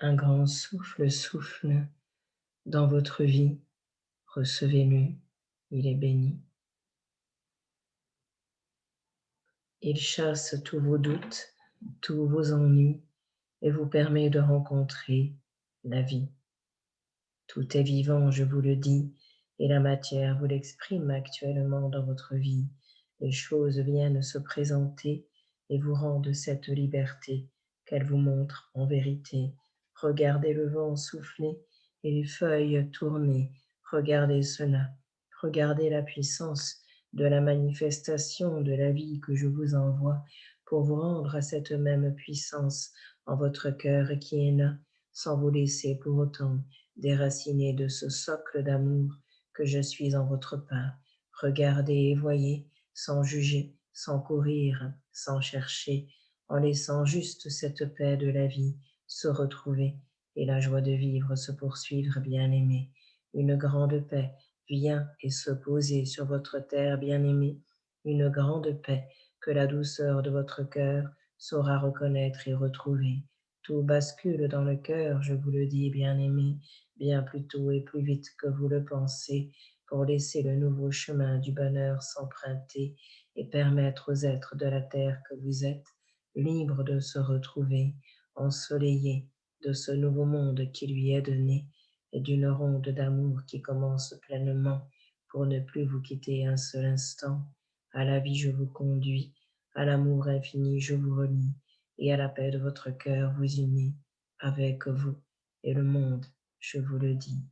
Un grand souffle dans votre vie. Recevez-le, il est béni. Il chasse tous vos doutes, tous vos ennuis et vous permet de rencontrer la vie. Tout est vivant, je vous le dis, et la matière vous l'exprime actuellement dans votre vie. Les choses viennent se présenter et vous rendent cette liberté qu'elle vous montre en vérité. Regardez le vent souffler et les feuilles tourner. Regardez cela. Regardez la puissance de la manifestation de la vie que je vous envoie pour vous rendre à cette même puissance en votre cœur qui est là, sans vous laisser pour autant déraciner de ce socle d'amour que je suis en votre part. Regardez et voyez, sans juger, sans courir, sans chercher, en laissant juste cette paix de la vie se retrouver et la joie de vivre se poursuivre, bien-aimé. Une grande paix vient et se poser sur votre terre, bien-aimé, une grande paix que la douceur de votre cœur saura reconnaître et retrouver. Tout bascule dans le cœur, je vous le dis, bien-aimé, bien plus tôt et plus vite que vous le pensez, pour laisser le nouveau chemin du bonheur s'emprunter et permettre aux êtres de la terre que vous êtes, libres de se retrouver, ensoleillés de ce nouveau monde qui lui est donné et d'une ronde d'amour qui commence pleinement pour ne plus vous quitter un seul instant. À la vie je vous conduis, à l'amour infini je vous relie, et à la paix de votre cœur vous unis avec vous et le monde, je vous le dis.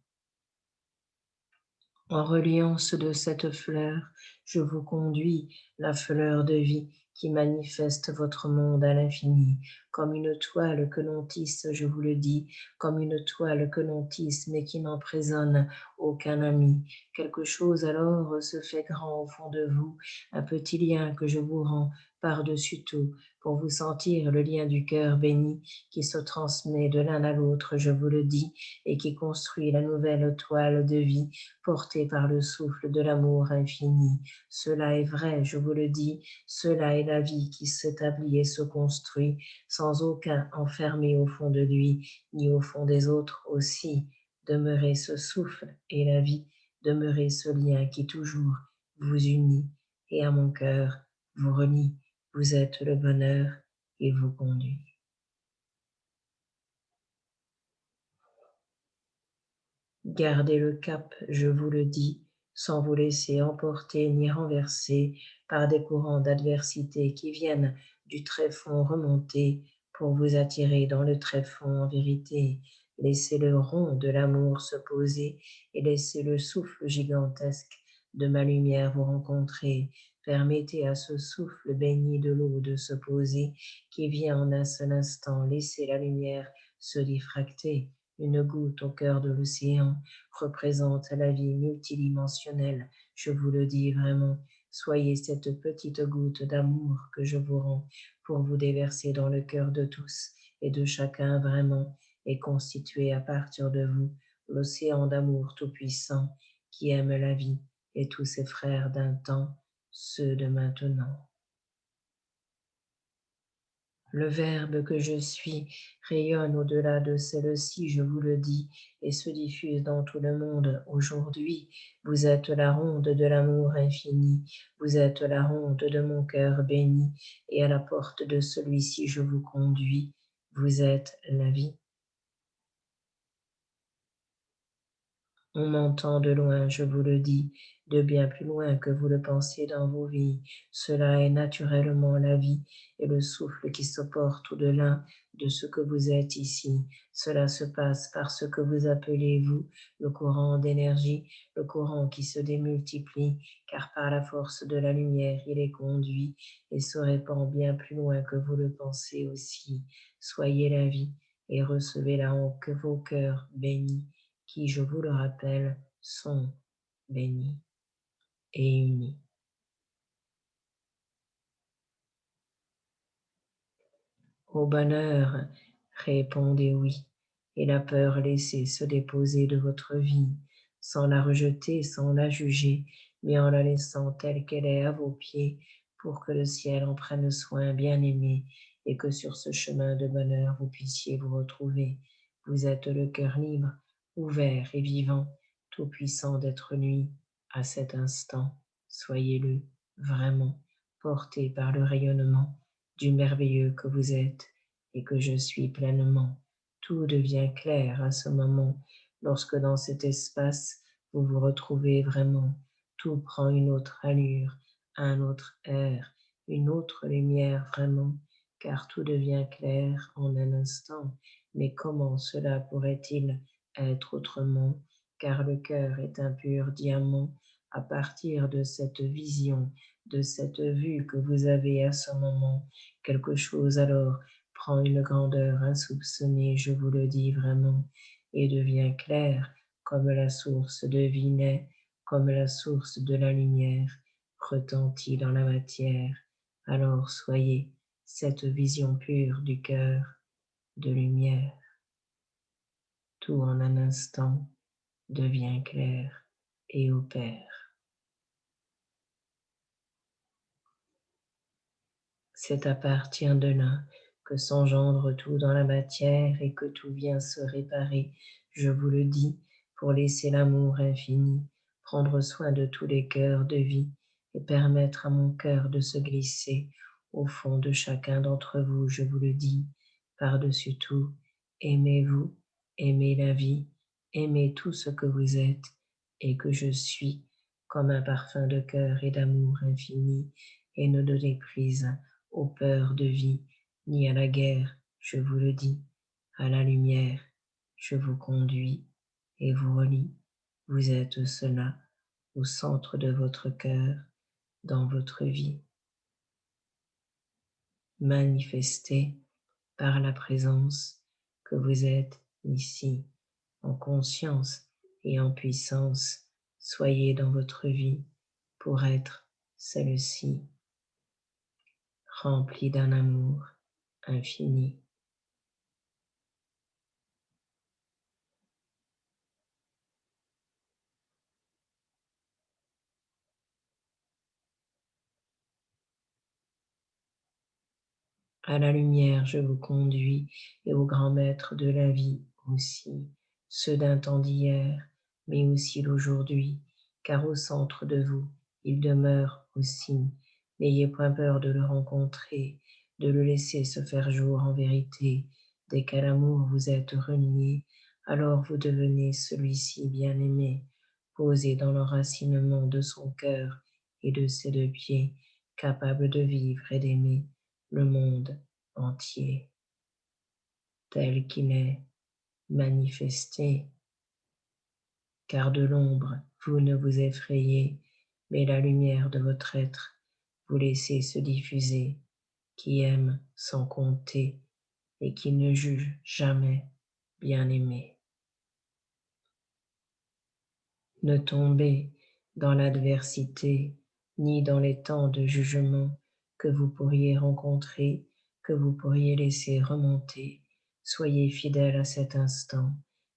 En reliance de cette fleur, je vous conduis, la fleur de vie qui manifeste votre monde à l'infini, comme une toile que l'on tisse, je vous le dis, comme une toile que l'on tisse, mais qui n'emprisonne aucun ami. Quelque chose alors se fait grand au fond de vous, un petit lien que je vous rends par-dessus tout, pour vous sentir le lien du cœur béni qui se transmet de l'un à l'autre, je vous le dis, et qui construit la nouvelle toile de vie porté par le souffle de l'amour infini. Cela est vrai, je vous le dis, cela est la vie qui s'établit et se construit, sans aucun enfermé au fond de lui, ni au fond des autres aussi. Demeurez ce souffle et la vie, demeurez ce lien qui toujours vous unit et à mon cœur vous relie. Vous êtes le bonheur et vous conduit. Gardez le cap, je vous le dis, sans vous laisser emporter ni renverser par des courants d'adversité qui viennent du tréfonds remonter pour vous attirer dans le tréfonds en vérité. Laissez le rond de l'amour se poser et laissez le souffle gigantesque de ma lumière vous rencontrer. Permettez à ce souffle béni de l'eau de se poser qui vient en un seul instant laisser la lumière se diffracter. Une goutte au cœur de l'océan représente la vie multidimensionnelle. Je vous le dis vraiment, soyez cette petite goutte d'amour que je vous rends pour vous déverser dans le cœur de tous et de chacun vraiment et constituer à partir de vous l'océan d'amour tout-puissant qui aime la vie et tous ses frères d'un temps, ceux de maintenant. Le Verbe que je suis rayonne au-delà de celle-ci, je vous le dis, et se diffuse dans tout le monde aujourd'hui. Vous êtes la ronde de l'amour infini, vous êtes la ronde de mon cœur béni, et à la porte de celui-ci je vous conduis. Vous êtes la vie. On m'entend de loin, je vous le dis, de bien plus loin que vous le pensiez dans vos vies. Cela est naturellement la vie et le souffle qui se porte au-delà de ce que vous êtes ici. Cela se passe par ce que vous appelez, vous, le courant d'énergie, le courant qui se démultiplie, car par la force de la lumière, il est conduit et se répand bien plus loin que vous le pensez aussi. Soyez la vie et recevez-la en que vos cœurs bénis qui, je vous le rappelle, sont bénis et unis. Au bonheur, répondez oui, et la peur laissez se déposer de votre vie, sans la rejeter, sans la juger, mais en la laissant telle qu'elle est à vos pieds, pour que le ciel en prenne soin, bien-aimé, et que sur ce chemin de bonheur vous puissiez vous retrouver. Vous êtes le cœur libre, ouvert et vivant, tout-puissant d'être nuit à cet instant. Soyez-le vraiment, porté par le rayonnement du merveilleux que vous êtes et que je suis pleinement. Tout devient clair à ce moment, lorsque dans cet espace vous vous retrouvez vraiment. Tout prend une autre allure, un autre air, une autre lumière vraiment, car tout devient clair en un instant. Mais comment cela pourrait-il être autrement, car le cœur est un pur diamant à partir de cette vision, de cette vue que vous avez à ce moment. Quelque chose alors prend une grandeur insoupçonnée, je vous le dis vraiment, et devient clair comme la source de vie naît, comme la source de la lumière retentit dans la matière. Alors soyez cette vision pure du cœur de lumière. Tout en un instant devient clair et opère. C'est à partir de là que s'engendre tout dans la matière et que tout vient se réparer, je vous le dis, pour laisser l'amour infini prendre soin de tous les cœurs de vie et permettre à mon cœur de se glisser au fond de chacun d'entre vous, je vous le dis, par-dessus tout, aimez-vous, aimez la vie, aimez tout ce que vous êtes et que je suis, comme un parfum de cœur et d'amour infini, et ne donnez prise aux peurs de vie, ni à la guerre, je vous le dis, à la lumière, je vous conduis et vous relie. Vous êtes cela au centre de votre cœur, dans votre vie. Manifestez par la présence que vous êtes ici, en conscience et en puissance. Soyez dans votre vie pour être celle-ci, remplie d'un amour infini. À la lumière je vous conduis et aux grands maîtres de la vie aussi, ceux d'un temps d'hier, mais aussi d'aujourd'hui, car au centre de vous, il demeure aussi. N'ayez point peur de le rencontrer, de le laisser se faire jour en vérité. Dès qu'à l'amour vous êtes renié, alors vous devenez celui-ci bien-aimé, posé dans l'enracinement de son cœur et de ses deux pieds, capable de vivre et d'aimer le monde entier tel qu'il est manifesté, car de l'ombre vous ne vous effrayez, mais la lumière de votre être vous laissez se diffuser, qui aime sans compter et qui ne juge jamais, bien-aimé. Ne tombez dans l'adversité ni dans les temps de jugement que vous pourriez rencontrer, que vous pourriez laisser remonter. Soyez fidèle à cet instant,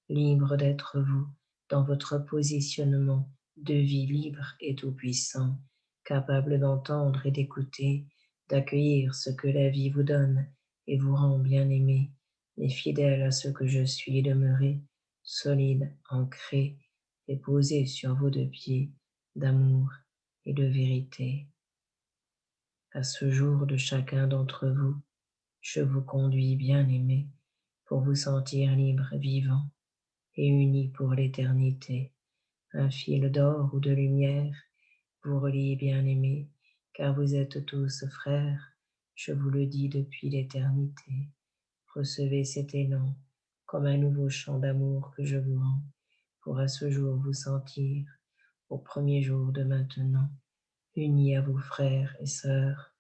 libre d'être vous dans votre positionnement de vie libre et tout-puissant, capable d'entendre et d'écouter, d'accueillir ce que la vie vous donne et vous rend bien-aimé, et fidèle à ce que je suis demeuré, solide, ancré, et posé sur vos deux pieds d'amour et de vérité. À ce jour de chacun d'entre vous, je vous conduis bien-aimé pour vous sentir libre, vivant et uni pour l'éternité. Un fil d'or ou de lumière vous relie bien-aimé, car vous êtes tous frères, je vous le dis depuis l'éternité. Recevez cet élan comme un nouveau chant d'amour que je vous rends, pour à ce jour vous sentir au premier jour de maintenant, unis à vos frères et sœurs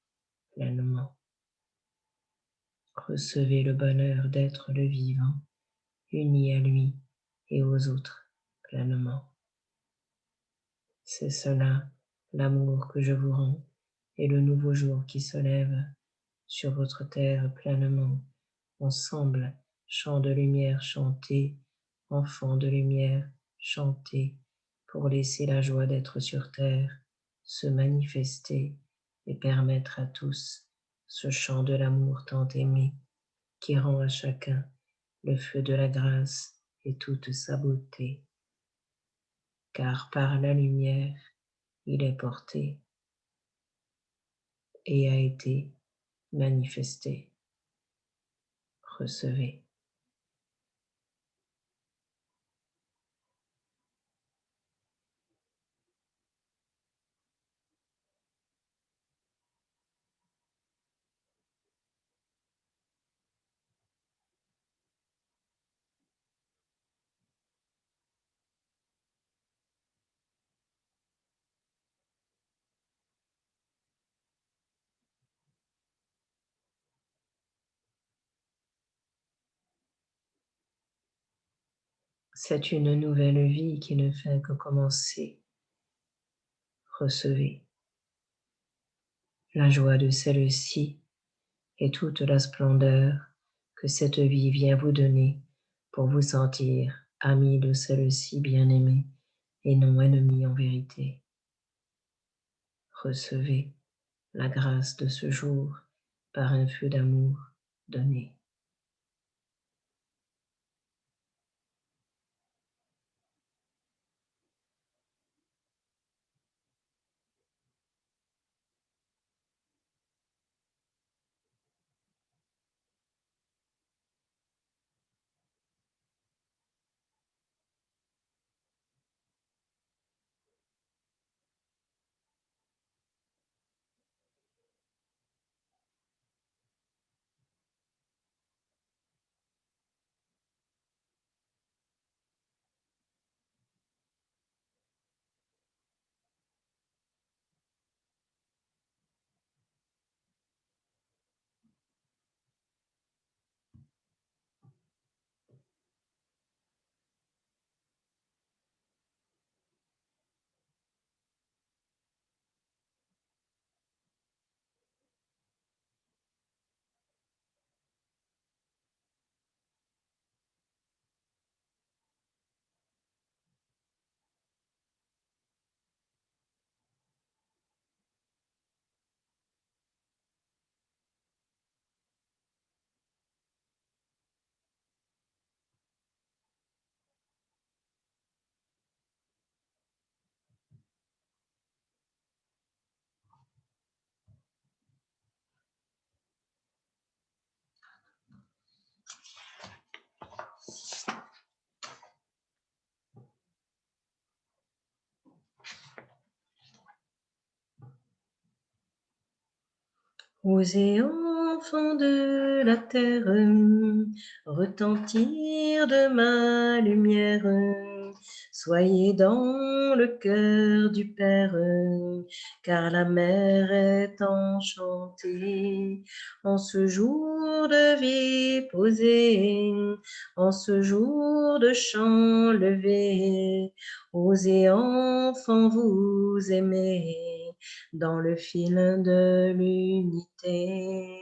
pleinement. Recevez le bonheur d'être le vivant, unis à lui et aux autres pleinement. C'est cela, l'amour que je vous rends, et le nouveau jour qui se lève sur votre terre pleinement. Ensemble, chant de lumière chanté, enfants de lumière chanté, pour laisser la joie d'être sur terre se manifester et permettre à tous ce chant de l'amour tant aimé qui rend à chacun le feu de la grâce et toute sa beauté, car par la lumière il est porté et a été manifesté. Recevez. C'est une nouvelle vie qui ne fait que commencer. Recevez la joie de celle-ci et toute la splendeur que cette vie vient vous donner pour vous sentir ami de celle-ci bien-aimée et non ennemi en vérité. Recevez la grâce de ce jour par un feu d'amour donné. Osez, enfants de la terre, retentir de ma lumière. Soyez dans le cœur du Père, car la mer est enchantée. En ce jour de vie posée, en ce jour de chant levé, osez, enfants, vous aimer dans le fil de l'unité.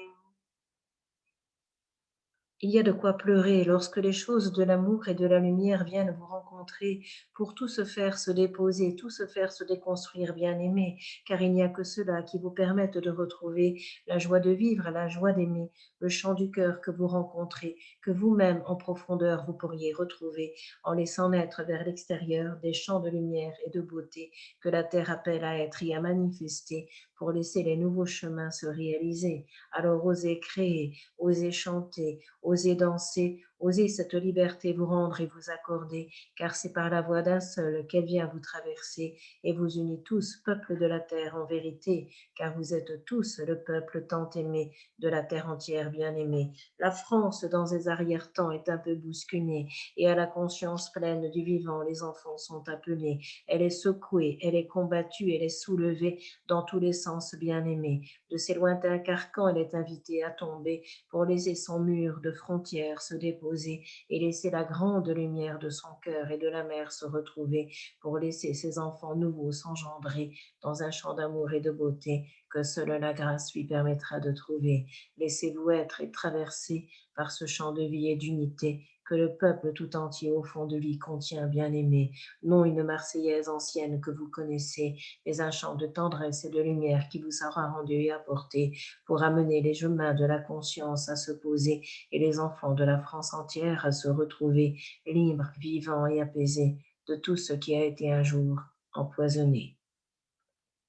Il y a de quoi pleurer lorsque les choses de l'amour et de la lumière viennent vous rencontrer pour tout se faire se déposer, tout se faire se déconstruire, bien-aimé, car il n'y a que cela qui vous permette de retrouver la joie de vivre, la joie d'aimer, le chant du cœur que vous rencontrez, que vous-même en profondeur vous pourriez retrouver en laissant naître vers l'extérieur des chants de lumière et de beauté que la terre appelle à être et à manifester pour laisser les nouveaux chemins se réaliser. Alors osez créer, osez chanter, osez danser, osez cette liberté vous rendre et vous accorder, car c'est par la voie d'un seul qu'elle vient vous traverser et vous unit tous, peuple de la terre en vérité, car vous êtes tous le peuple tant aimé de la terre entière bien-aimée. La France, dans ses arrière-temps, est un peu bousculée, et à la conscience pleine du vivant, les enfants sont appelés. Elle est secouée, elle est combattue, elle est soulevée dans tous les sens bien-aimés. De ces lointains carcans, elle est invitée à tomber pour laisser son mur de frontières se déposer et laisser la grande lumière de son cœur et de la mer se retrouver, pour laisser ses enfants nouveaux s'engendrer dans un champ d'amour et de beauté que seule la grâce lui permettra de trouver. Laissez-vous être et traverser par ce champ de vie et d'unité que le peuple tout entier au fond de lui contient, bien-aimé, non une Marseillaise ancienne que vous connaissez, mais un chant de tendresse et de lumière qui vous sera rendu et apporté pour amener les chemins de la conscience à se poser et les enfants de la France entière à se retrouver libres, vivants et apaisés de tout ce qui a été un jour empoisonné.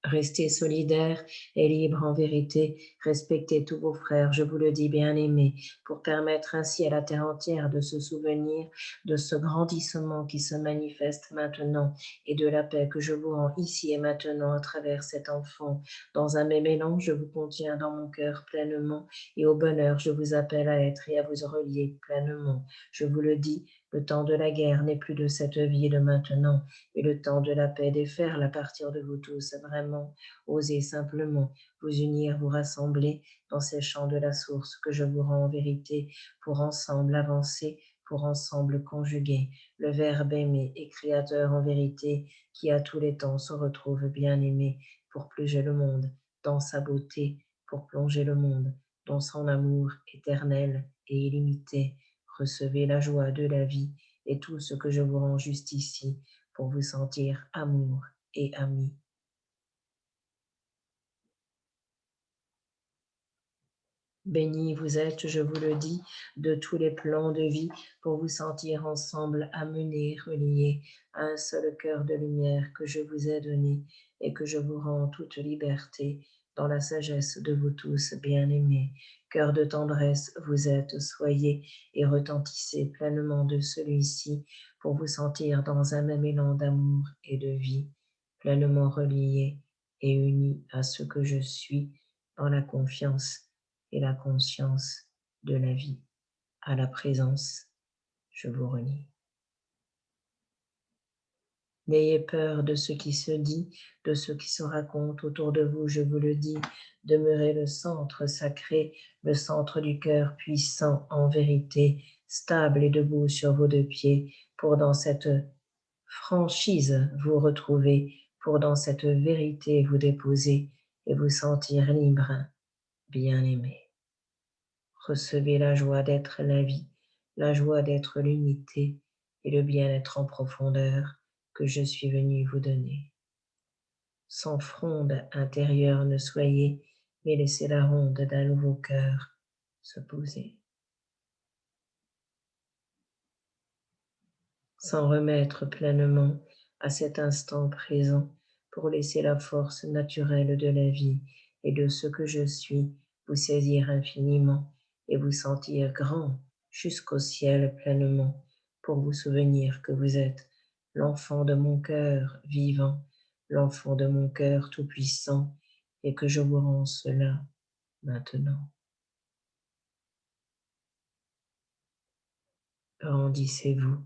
Restez solidaires et libres en vérité, respectez tous vos frères, je vous le dis bien-aimés, pour permettre ainsi à la terre entière de se souvenir de ce grandissement qui se manifeste maintenant et de la paix que je vous rends ici et maintenant à travers cet enfant. Dans un même élan, je vous contiens dans mon cœur pleinement et au bonheur, je vous appelle à être et à vous relier pleinement. Je vous le dis, le temps de la guerre n'est plus de cette vie de maintenant, et le temps de la paix déferle à partir de vous tous. Vraiment, osez simplement vous unir, vous rassembler dans ces champs de la source que je vous rends en vérité, pour ensemble avancer, pour ensemble conjuguer le Verbe aimé et créateur en vérité, qui à tous les temps se retrouve bien aimé, pour plonger le monde dans sa beauté, pour plonger le monde dans son amour éternel et illimité. Recevez la joie de la vie et tout ce que je vous rends juste ici pour vous sentir amour et amis. Bénis vous êtes, je vous le dis, de tous les plans de vie pour vous sentir ensemble amenés, reliés à un seul cœur de lumière que je vous ai donné et que je vous rends toute liberté dans la sagesse de vous tous bien-aimés. Cœur de tendresse, vous êtes, soyez et retentissez pleinement de celui-ci pour vous sentir dans un même élan d'amour et de vie, pleinement reliés et unis à ce que je suis dans la confiance et la conscience de la vie. À la présence, je vous renie. N'ayez peur de ce qui se dit, de ce qui se raconte autour de vous, je vous le dis. Demeurez le centre sacré, le centre du cœur puissant en vérité, stable et debout sur vos deux pieds, pour dans cette franchise vous retrouver, pour dans cette vérité vous déposer et vous sentir libre, bien-aimé. Recevez la joie d'être la vie, la joie d'être l'unité et le bien-être en profondeur que je suis venu vous donner. Sans fronde intérieure ne soyez, mais laissez la ronde d'un nouveau cœur se poser. S'en remettre pleinement à cet instant présent pour laisser la force naturelle de la vie et de ce que je suis vous saisir infiniment et vous sentir grand jusqu'au ciel pleinement pour vous souvenir que vous êtes l'enfant de mon cœur vivant, l'enfant de mon cœur tout-puissant et que je vous rends cela maintenant. Grandissez-vous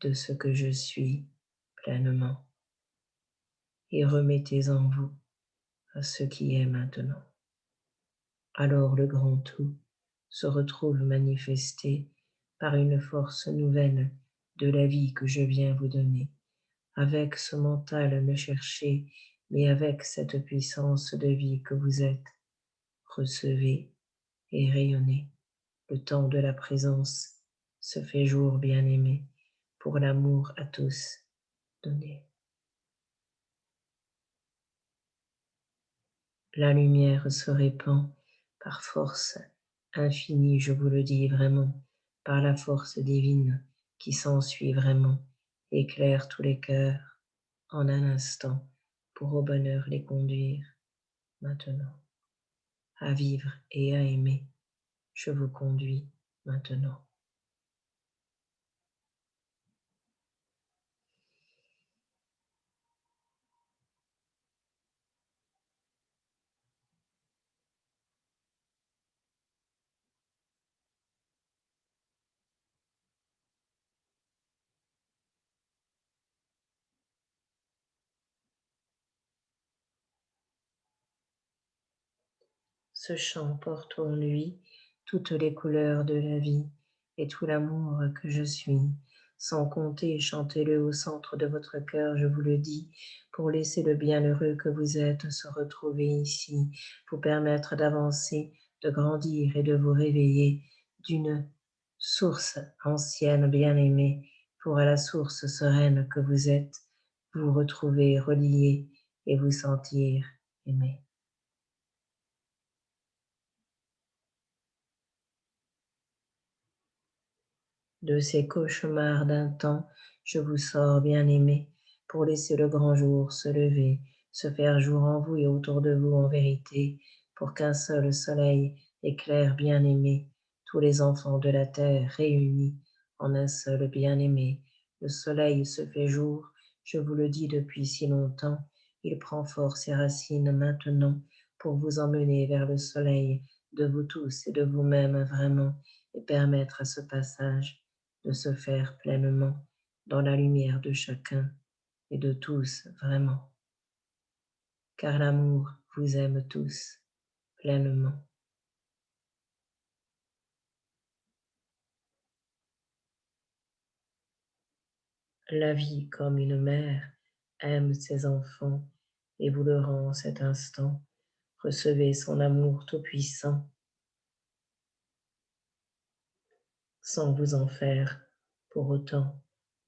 de ce que je suis pleinement et remettez en vous à ce qui est maintenant. Alors le grand tout se retrouve manifesté par une force nouvelle de la vie que je viens vous donner. Avec ce mental ne cherchez, mais avec cette puissance de vie que vous êtes, recevez et rayonnez. Le temps de la présence se fait jour bien-aimé pour l'amour à tous donné. La lumière se répand par force infinie, je vous le dis vraiment, par la force divine qui s'ensuit vraiment, éclaire tous les cœurs en un instant pour au bonheur les conduire maintenant. À vivre et à aimer, je vous conduis maintenant. Ce chant porte en lui toutes les couleurs de la vie et tout l'amour que je suis. Sans compter, chantez-le au centre de votre cœur, je vous le dis, pour laisser le bienheureux que vous êtes se retrouver ici, vous permettre d'avancer, de grandir et de vous réveiller d'une Source ancienne bien-aimée, pour à la source sereine que vous êtes, vous retrouver relié et vous sentir aimé. De ces cauchemars d'un temps, je vous sors bien-aimé, pour laisser le grand jour se lever, se faire jour en vous et autour de vous en vérité, pour qu'un seul soleil éclaire bien-aimé tous les enfants de la terre réunis en un seul bien-aimé. Le soleil se fait jour, je vous le dis depuis si longtemps, il prend force et racines maintenant pour vous emmener vers le soleil de vous tous et de vous-même vraiment et permettre à ce passage de se faire pleinement dans la lumière de chacun et de tous vraiment, car l'amour vous aime tous pleinement. La vie comme une mère aime ses enfants et vous le rend en cet instant. Recevez son amour tout-puissant sans vous en faire pour autant,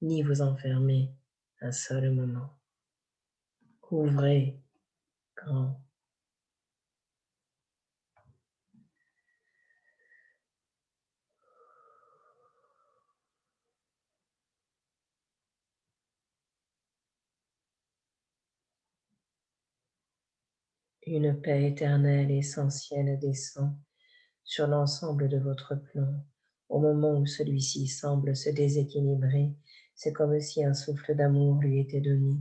ni vous enfermer un seul moment. Ouvrez grand. Une paix éternelle et essentielle descend sur l'ensemble de votre plan. Au moment où celui-ci semble se déséquilibrer, c'est comme si un souffle d'amour lui était donné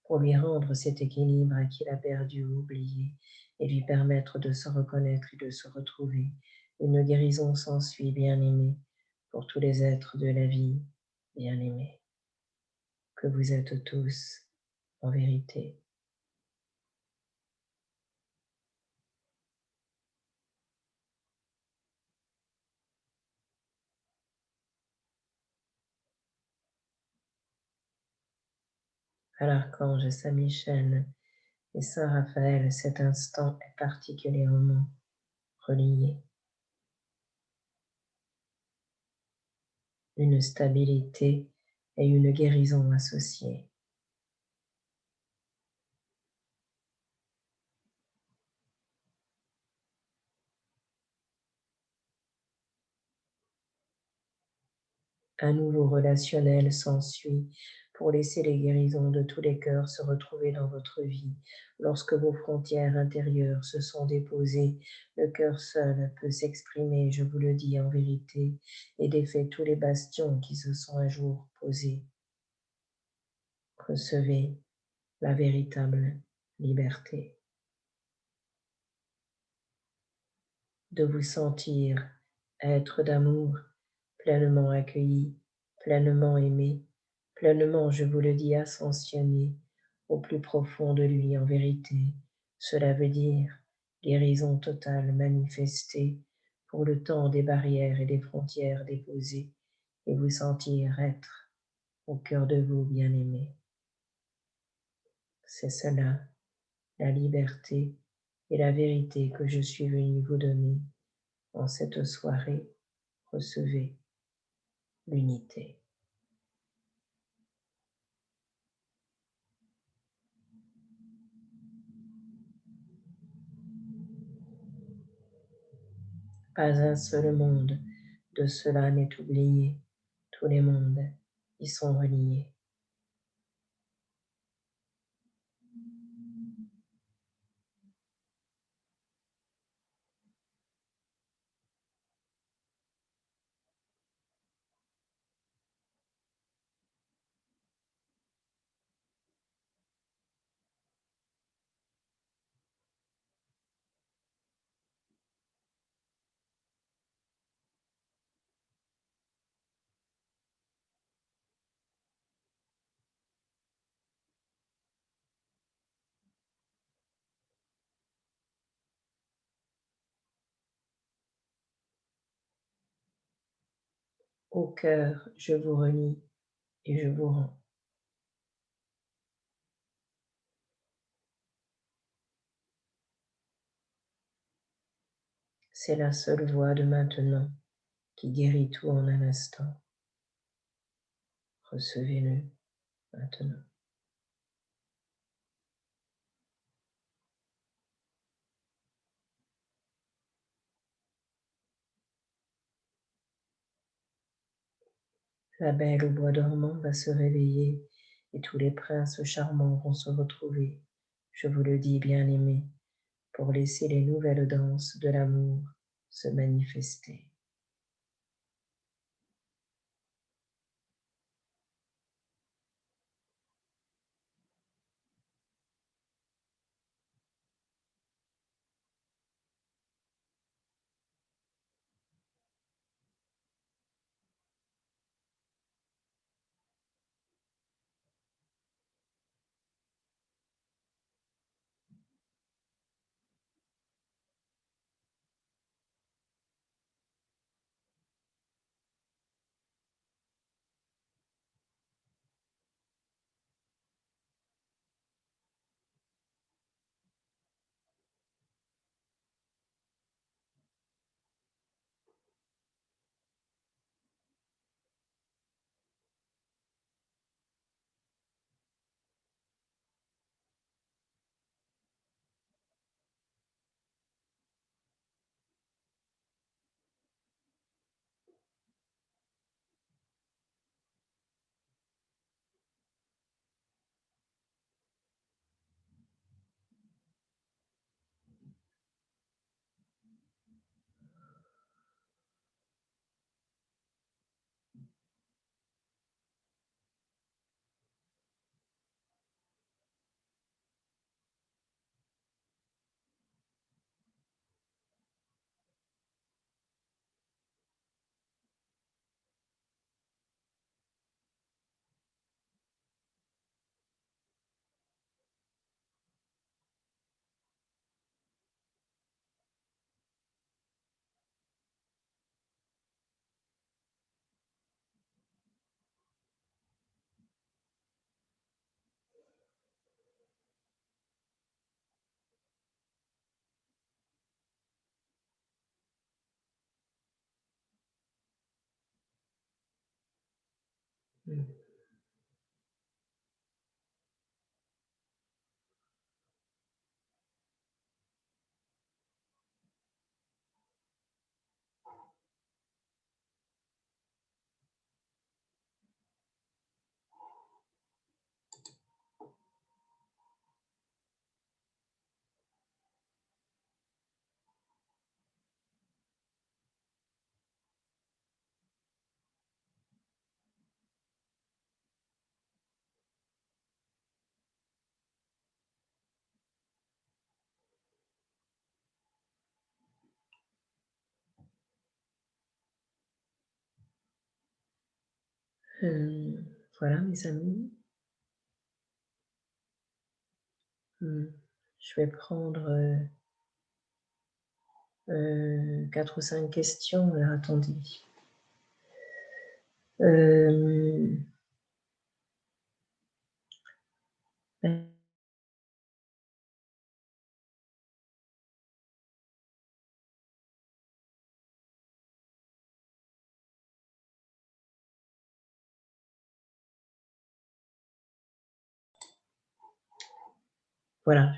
pour lui rendre cet équilibre qu'il a perdu ou oublié et lui permettre de se reconnaître et de se retrouver. Une guérison s'ensuit, bien-aimé, pour tous les êtres de la vie, bien-aimés, que vous êtes tous en vérité. À l'archange Saint-Michel et Saint Raphaël, cet instant est particulièrement relié. Une stabilité et une guérison associées. Un nouveau relationnel s'ensuit pour laisser les guérisons de tous les cœurs se retrouver dans votre vie. Lorsque vos frontières intérieures se sont déposées, le cœur seul peut s'exprimer, je vous le dis en vérité, et défait tous les bastions qui se sont un jour posés. Recevez la véritable liberté de vous sentir être d'amour, pleinement accueilli, pleinement aimé, pleinement, je vous le dis, ascensionné au plus profond de lui en vérité. Cela veut dire guérison totale manifestée pour le temps des barrières et des frontières déposées et vous sentir être au cœur de vous, bien-aimé. C'est cela, la liberté et la vérité que je suis venu vous donner en cette soirée. Recevez l'unité. Pas un seul monde de cela n'est oublié, tous les mondes y sont reliés. Au cœur, je vous relie et je vous rends. C'est la seule voie de maintenant, qui guérit tout en un instant. Recevez-le maintenant. La belle au bois dormant va se réveiller et tous les princes charmants vont se retrouver, je vous le dis bien-aimés, pour laisser les nouvelles danses de l'amour se manifester. Voilà mes amis. Je vais prendre 4 ou 5 questions. Alors, attendez. Voilà,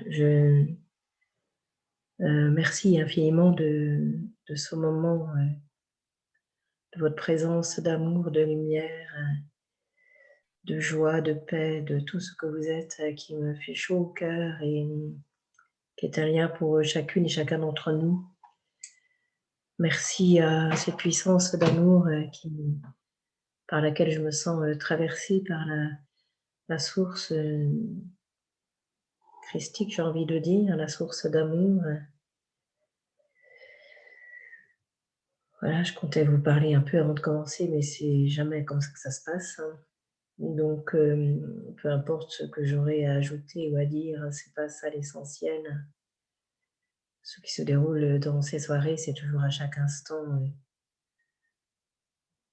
merci infiniment de ce moment, de votre présence d'amour, de lumière, de joie, de paix, de tout ce que vous êtes, qui me fait chaud au cœur et qui est un lien pour chacune et chacun d'entre nous. Merci à cette puissance d'amour par laquelle je me sens traversée par la source christique, j'ai envie de dire, la source d'amour. Voilà, je comptais vous parler un peu avant de commencer, mais c'est jamais comme ça que ça se passe, hein. Donc, peu importe ce que j'aurai à ajouter ou à dire, c'est pas ça l'essentiel. Ce qui se déroule dans ces soirées, c'est toujours à chaque instant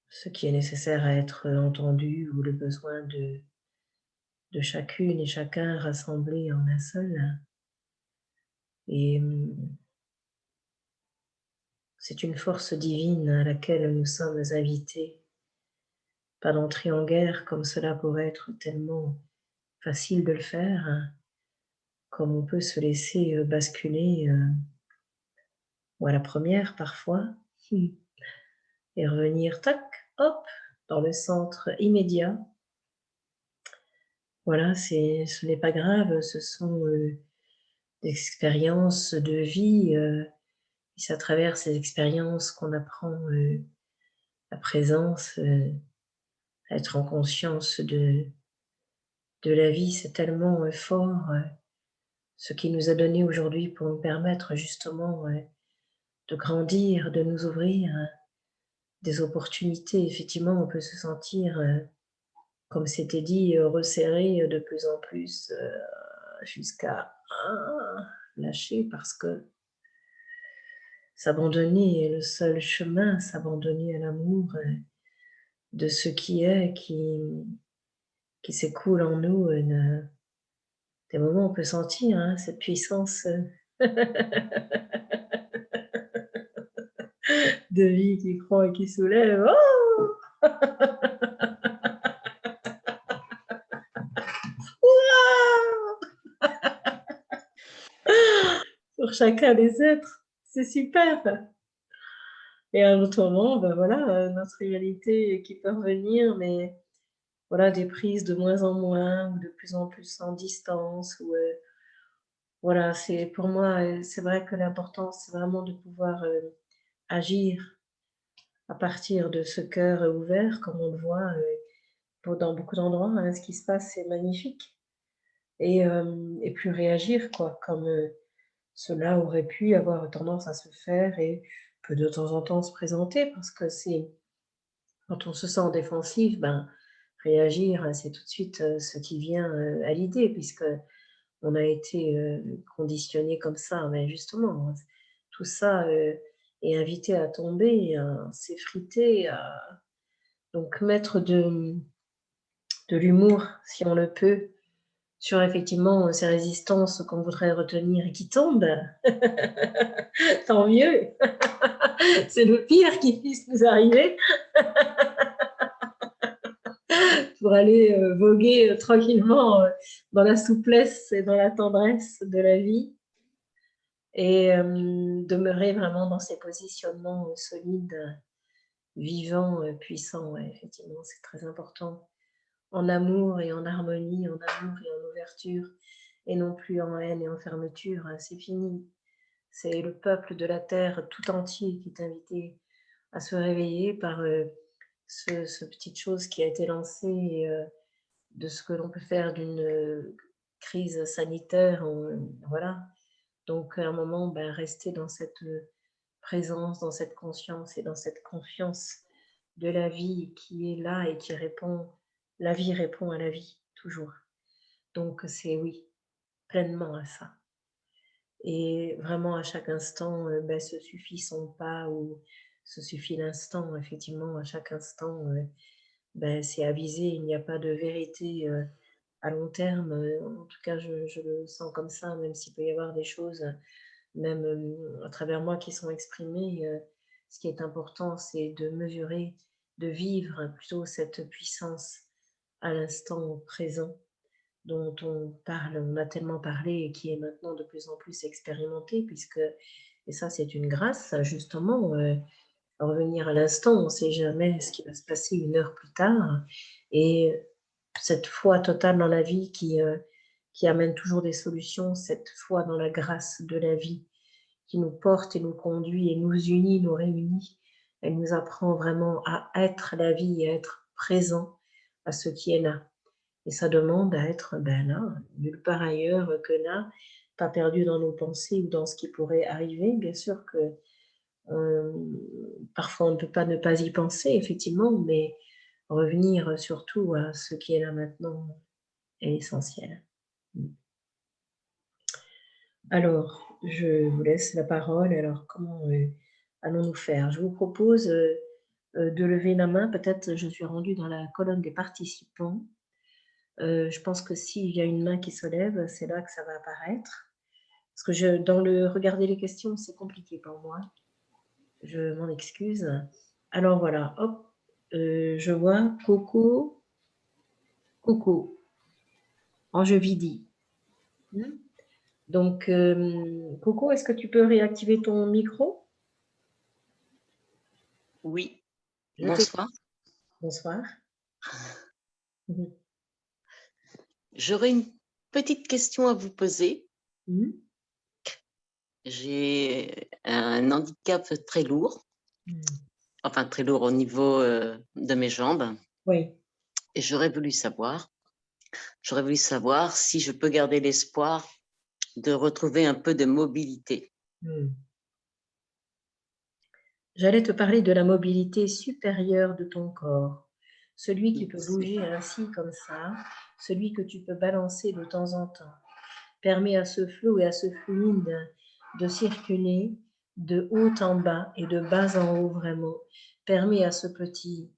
ce qui est nécessaire à être entendu ou le besoin de chacune et chacun rassemblés en un seul. Et C'est une force divine à laquelle nous sommes invités. Pas d'entrer en guerre comme cela pourrait être tellement facile de le faire, hein, comme on peut se laisser basculer ou à la première parfois, et revenir, tac, hop, dans le centre immédiat. Voilà, ce n'est pas grave, ce sont des expériences de vie, et c'est à travers ces expériences qu'on apprend la présence, à être en conscience de la vie. C'est tellement fort, ce qui nous a donné aujourd'hui pour nous permettre justement de grandir, de nous ouvrir des opportunités. Effectivement, on peut se sentir, comme c'était dit, resserré de plus en plus, jusqu'à lâcher, parce que s'abandonner est le seul chemin, s'abandonner à l'amour de ce qui est, qui s'écoule en nous. Des moments, on peut sentir cette puissance de vie qui croît et qui soulève. Oh, pour chacun des êtres, c'est super. Et à un autre moment, ben voilà, notre réalité qui peut revenir, mais voilà, des prises de moins en moins, ou de plus en plus en distance, ou voilà, c'est pour moi, c'est vrai que l'important, c'est vraiment de pouvoir agir à partir de ce cœur ouvert, comme on le voit dans beaucoup d'endroits, hein, ce qui se passe, c'est magnifique. Et puis réagir, quoi, comme cela aurait pu avoir tendance à se faire et peut de temps en temps se présenter, parce que c'est quand on se sent en défensive, ben, réagir, c'est tout de suite ce qui vient à l'idée, puisque on a été conditionné comme ça. Mais justement, tout ça est invité à tomber, à s'effriter, donc mettre de l'humour, si on le peut, sur effectivement ces résistances qu'on voudrait retenir et qui tombent. Tant mieux. C'est le pire qui puisse nous arriver pour aller voguer tranquillement dans la souplesse et dans la tendresse de la vie, et demeurer vraiment dans ces positionnements solides, vivants, puissants. Ouais, effectivement, c'est très important. En amour et en harmonie, en amour et en ouverture, et non plus en haine et en fermeture. C'est fini. C'est le peuple de la terre tout entier qui est invité à se réveiller par ce petite chose qui a été lancée, de ce que l'on peut faire d'une crise sanitaire. Voilà. Donc à un moment, ben, rester dans cette présence, dans cette conscience et dans cette confiance de la vie qui est là et qui répond. La vie répond à la vie, toujours. Donc c'est oui, pleinement à ça. Et vraiment à chaque instant, ben, se suffit son pas, ou se suffit l'instant. Effectivement, à chaque instant, ben, c'est avisé, il n'y a pas de vérité à long terme. En tout cas, je le sens comme ça, même s'il peut y avoir des choses, même à travers moi, qui sont exprimées. Ce qui est important, c'est de mesurer, de vivre plutôt cette puissance à l'instant présent, dont on parle, on a tellement parlé, et qui est maintenant de plus en plus expérimenté, puisque, et ça c'est une grâce, justement, revenir à l'instant, on ne sait jamais ce qui va se passer une heure plus tard, et cette foi totale dans la vie qui amène toujours des solutions, cette foi dans la grâce de la vie qui nous porte et nous conduit et nous unit, nous réunit. Elle nous apprend vraiment à être la vie et à être présent à ce qui est là. Et ça demande à être ben là, nulle part ailleurs que là, pas perdu dans nos pensées ou dans ce qui pourrait arriver. Bien sûr que parfois on ne peut pas ne pas y penser, effectivement, mais revenir surtout à ce qui est là maintenant est essentiel. Alors, je vous laisse la parole. Alors, comment allons-nous faire? Je vous propose de lever la main. Peut-être je suis rendue dans la colonne des participants. Je pense que s'il y a une main qui se lève, c'est là que ça va apparaître. Parce que dans le regarder les questions, c'est compliqué pour moi. Je m'en excuse. Alors voilà, hop, je vois Coco, Coco, Angevidi. Hmm. Donc, Coco, est-ce que tu peux réactiver ton micro? Oui, Je t'écoute. bonsoir. Bonsoir. Mhm. J'aurais une petite question à vous poser. Mhm. J'ai un handicap très lourd, enfin très lourd au niveau de mes jambes, Oui. et j'aurais voulu savoir si je peux garder l'espoir de retrouver un peu de mobilité. Hmm. J'allais te parler de la mobilité supérieure de ton corps, celui qui peut bouger ainsi comme ça, celui que tu peux balancer de temps en temps, permet à ce flot et à ce fluide de circuler de haut en bas et de bas en haut vraiment, permet à ce petit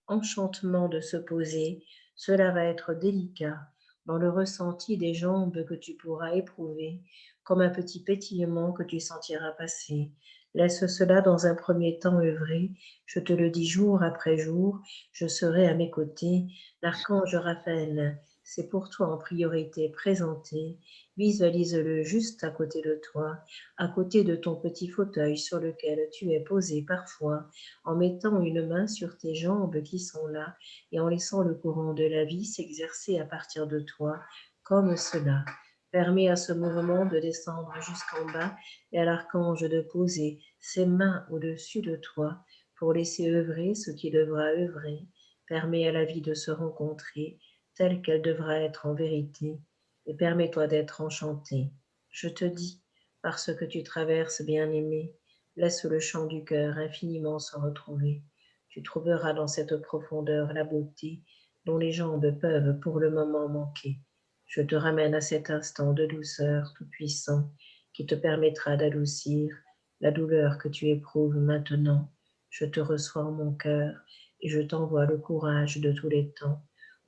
enchantement de se poser. Cela va être délicat dans le ressenti des jambes que tu pourras éprouver, comme un petit pétillement que tu sentiras passer. Laisse cela dans un premier temps œuvrer. Je te le dis jour après jour, je serai à mes côtés. L'archange Raphaël, c'est pour toi en priorité présenté. Visualise-le juste à côté de toi, à côté de ton petit fauteuil sur lequel tu es posé parfois, en mettant une main sur tes jambes qui sont là et en laissant le courant de la vie s'exercer à partir de toi, comme cela. Permet à ce mouvement de descendre jusqu'en bas et à l'archange de poser ses mains au-dessus de toi pour laisser œuvrer ce qui devra œuvrer. Permet à la vie de se rencontrer telle qu'elle devra être en vérité et permets-toi d'être enchanté. Je te dis, parce que tu traverses, bien-aimé, laisse le chant du cœur infiniment se retrouver. Tu trouveras dans cette profondeur la beauté dont les jambes peuvent pour le moment manquer. Je te ramène à cet instant de douceur tout-puissant qui te permettra d'adoucir la douleur que tu éprouves maintenant. Je te reçois en mon cœur et je t'envoie le courage de tous les temps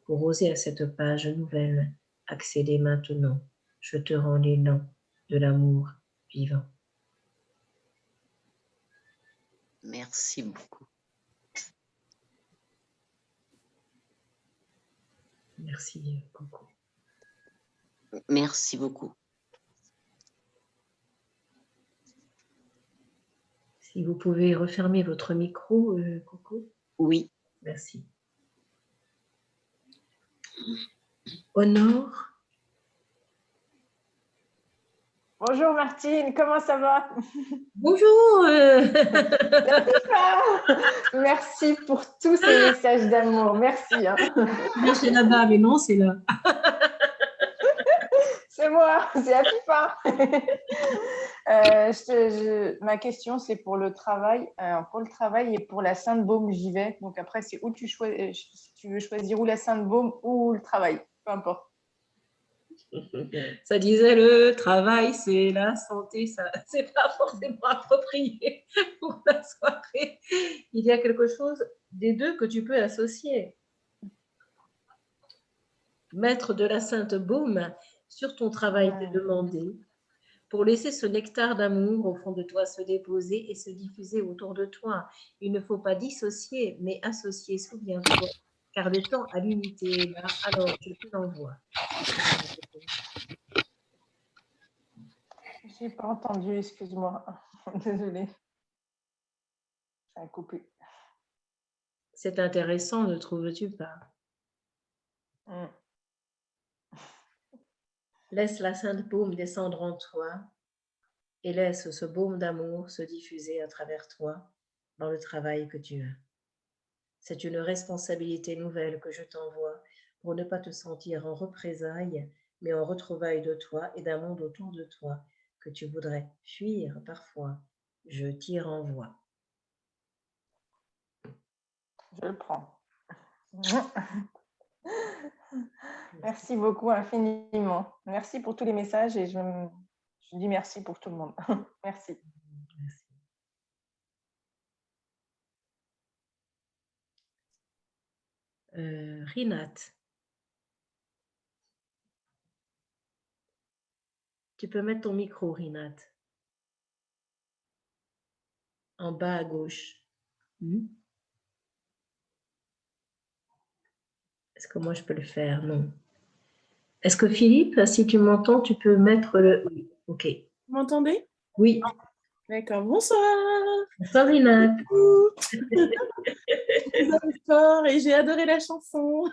pour oser à cette page nouvelle accéder maintenant. Je te rends l'élan de l'amour vivant. Merci beaucoup. Merci beaucoup. Merci beaucoup. Si vous pouvez refermer votre micro, Coco. Oui. Merci. Honore. Bonjour Martine, comment ça va? Bonjour. Merci pour tous ces messages d'amour, merci. Hein. C'est là-bas, mais non, c'est là. C'est moi, c'est Afifa. Ma question, c'est pour le travail. Pour le travail et pour la Sainte-Baume, j'y vais. Donc après, c'est où tu choisis, si tu veux choisir ou la Sainte-Baume ou le travail, peu importe. Ça disait le travail, c'est la santé, ça, c'est pas forcément approprié pour la soirée. Il y a quelque chose des deux que tu peux associer. Mettre de la sainte baume sur ton travail demandé pour laisser ce nectar d'amour au fond de toi se déposer et se diffuser autour de toi. Il ne faut pas dissocier, mais associer, souviens-toi, car le temps à l'unité est là, alors je te l'envoie. Je n'ai pas entendu, excuse-moi. Désolée. Ça a coupé. C'est intéressant, ne trouves-tu pas? Laisse la sainte baume descendre en toi et laisse ce baume d'amour se diffuser à travers toi dans le travail que tu as. C'est une responsabilité nouvelle que je t'envoie pour ne pas te sentir en représailles, mais en retrouvailles de toi et d'un monde autour de toi que tu voudrais fuir parfois. Je t'y renvoie. Je le prends. Merci beaucoup infiniment. Merci pour tous les messages et je dis merci pour tout le monde. Merci. Merci. Rinat, tu peux mettre ton micro, Rinat. en bas à gauche. Est-ce que moi je peux le faire? Non. Est-ce que Philippe, si tu m'entends, tu peux mettre le... Oui, ok. Vous m'entendez? Oui. D'accord, bonsoir. Bonsoir Rina. Vous avez fort et j'ai adoré la chanson.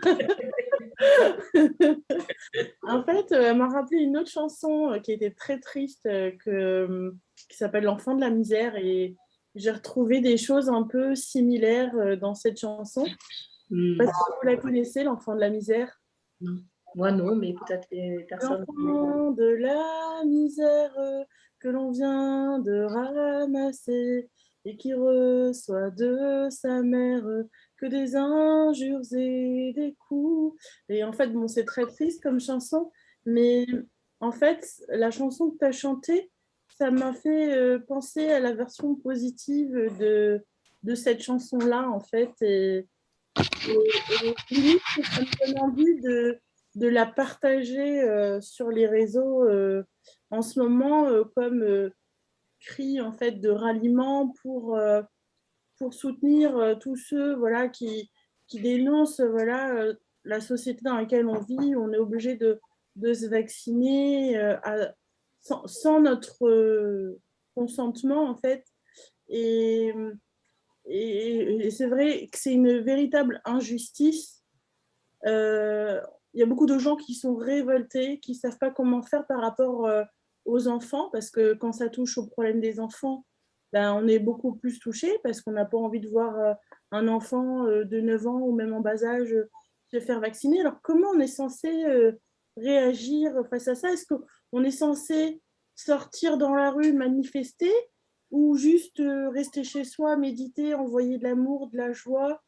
En fait, elle m'a rappelé une autre chanson qui était très triste, qui s'appelle L'enfant de la misère. Et j'ai retrouvé des choses un peu similaires dans cette chanson. Parce que vous la connaissez, L'enfant de la misère? Non. Moi non, mais peut-être les personnes... L'enfant de la misère que l'on vient de ramasser et qui reçoit de sa mère que des injures et des coups. Et en fait, bon, c'est très triste comme chanson, mais en fait, la chanson que tu as chantée, ça m'a fait penser à la version positive de cette chanson-là, en fait. Et limite, ça me donne envie de la partager sur les réseaux en ce moment comme cri en fait de ralliement pour soutenir tous ceux voilà, qui dénoncent voilà, la société dans laquelle on vit. On est obligé de se vacciner sans notre consentement en fait. Et, et c'est vrai que c'est une véritable injustice. Il y a beaucoup de gens qui sont révoltés, qui ne savent pas comment faire par rapport aux enfants, parce que quand ça touche au problème des enfants, ben, on est beaucoup plus touché, parce qu'on n'a pas envie de voir un enfant de 9 ans ou même en bas âge se faire vacciner. Alors comment on est censé réagir face à ça? Est-ce qu'on est censé sortir dans la rue, manifester, ou juste rester chez soi, méditer, envoyer de l'amour, de la joie?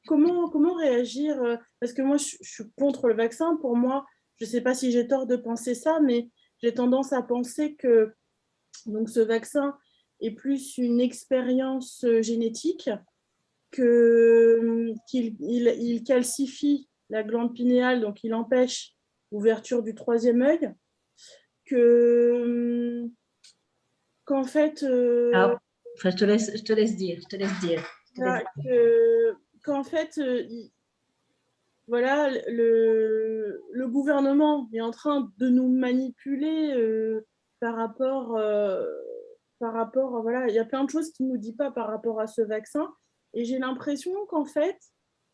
Comment réagir? Parce que moi, je suis contre le vaccin. Pour moi, je ne sais pas si j'ai tort de penser ça, mais j'ai tendance à penser que donc, ce vaccin est plus une expérience génétique, qu'il calcifie la glande pinéale, donc il empêche l'ouverture du troisième œil, qu'en fait... Ah, enfin, je te laisse dire. qu'en fait, voilà, le gouvernement est en train de nous manipuler par rapport, voilà, il y a plein de choses qu'il ne nous dit pas par rapport à ce vaccin. Et j'ai l'impression qu'en fait,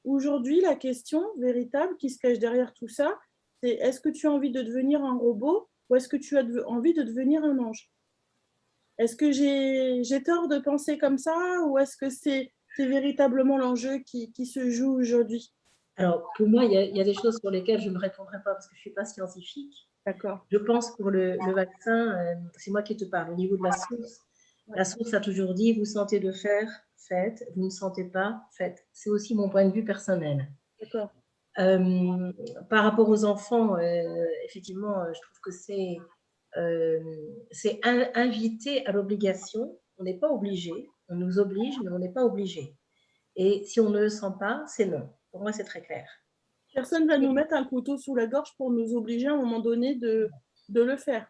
aujourd'hui, la question véritable qui se cache derrière tout ça, c'est est-ce que tu as envie de devenir un robot ou est-ce que tu as envie de devenir un ange? Est-ce que j'ai tort de penser comme ça ou est-ce que c'est véritablement l'enjeu qui se joue aujourd'hui? Alors, pour moi, il y a des choses sur lesquelles je ne répondrai pas parce que je ne suis pas scientifique. D'accord. Je pense pour le vaccin, c'est moi qui te parle. Au niveau de la source a toujours dit, vous sentez de faire, faites. Vous ne sentez pas, faites. C'est aussi mon point de vue personnel. D'accord. Par rapport aux enfants, effectivement, je trouve que c'est invité à l'obligation. On n'est pas obligé. On nous oblige, mais on n'est pas obligé. Et si on ne le sent pas, c'est non. Pour moi, c'est très clair. Personne ne va nous mettre un couteau sous la gorge pour nous obliger à un moment donné de le faire.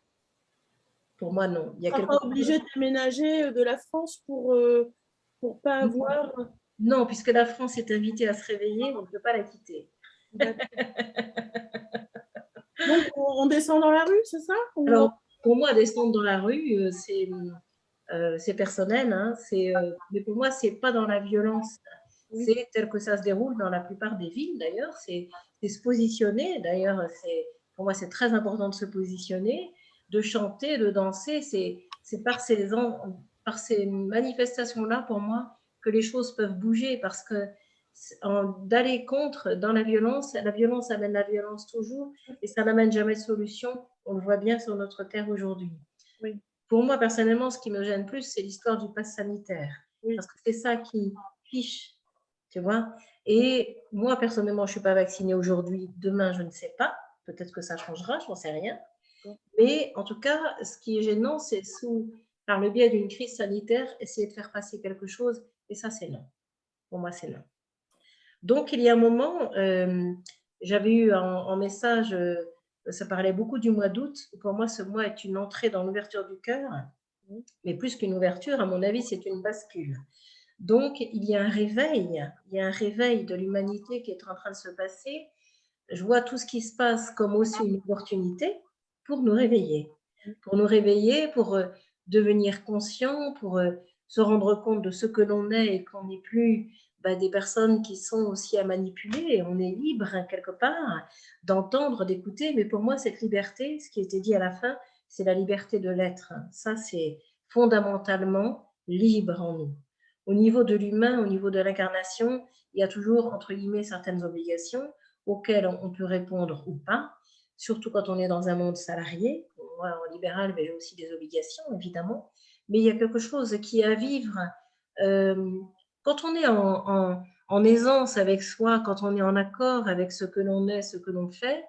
Pour moi, non. On ne sera pas obligé de déménager de la France pour pas avoir... Non, puisque la France est invitée à se réveiller, on ne peut pas la quitter. Donc, on descend dans la rue, c'est ça? Alors, pour moi, descendre dans la rue, c'est personnel, hein, mais pour moi, ce n'est pas dans la violence. Oui. C'est tel que ça se déroule dans la plupart des villes, d'ailleurs. C'est se positionner. D'ailleurs, pour moi, c'est très important de se positionner, de chanter, de danser. C'est par ces manifestations-là, pour moi, que les choses peuvent bouger, parce que d'aller contre dans la violence amène la violence toujours, et ça n'amène jamais de solution. On le voit bien sur notre terre aujourd'hui. Oui. Pour moi, personnellement, ce qui me gêne plus, c'est l'histoire du pass sanitaire. Oui. Parce que c'est ça qui fiche, tu vois. Et moi, personnellement, je ne suis pas vaccinée aujourd'hui. Demain, je ne sais pas. Peut-être que ça changera, je n'en sais rien. Mais en tout cas, ce qui est gênant, c'est par le biais d'une crise sanitaire, essayer de faire passer quelque chose. Et ça, c'est non. Pour moi, c'est non. Donc, il y a un moment, j'avais eu en message, ça parlait beaucoup du mois d'août. Pour moi, ce mois est une entrée dans l'ouverture du cœur. Mais plus qu'une ouverture, à mon avis, c'est une bascule. Donc, il y a un réveil de l'humanité qui est en train de se passer. Je vois tout ce qui se passe comme aussi une opportunité pour nous réveiller. Pour nous réveiller, pour devenir conscients, pour se rendre compte de ce que l'on est et qu'on n'est plus des personnes qui sont aussi à manipuler. Et on est libre, hein, quelque part, d'entendre, d'écouter. Mais pour moi, cette liberté, ce qui était dit à la fin, c'est la liberté de l'être. Ça, c'est fondamentalement libre en nous. Au niveau de l'humain, au niveau de l'incarnation, il y a toujours, entre guillemets, certaines obligations auxquelles on peut répondre ou pas, surtout quand on est dans un monde salarié. Moi, en libéral, j'ai aussi des obligations, évidemment, mais il y a quelque chose qui est à vivre. Quand on est en aisance avec soi, quand on est en accord avec ce que l'on est, ce que l'on fait,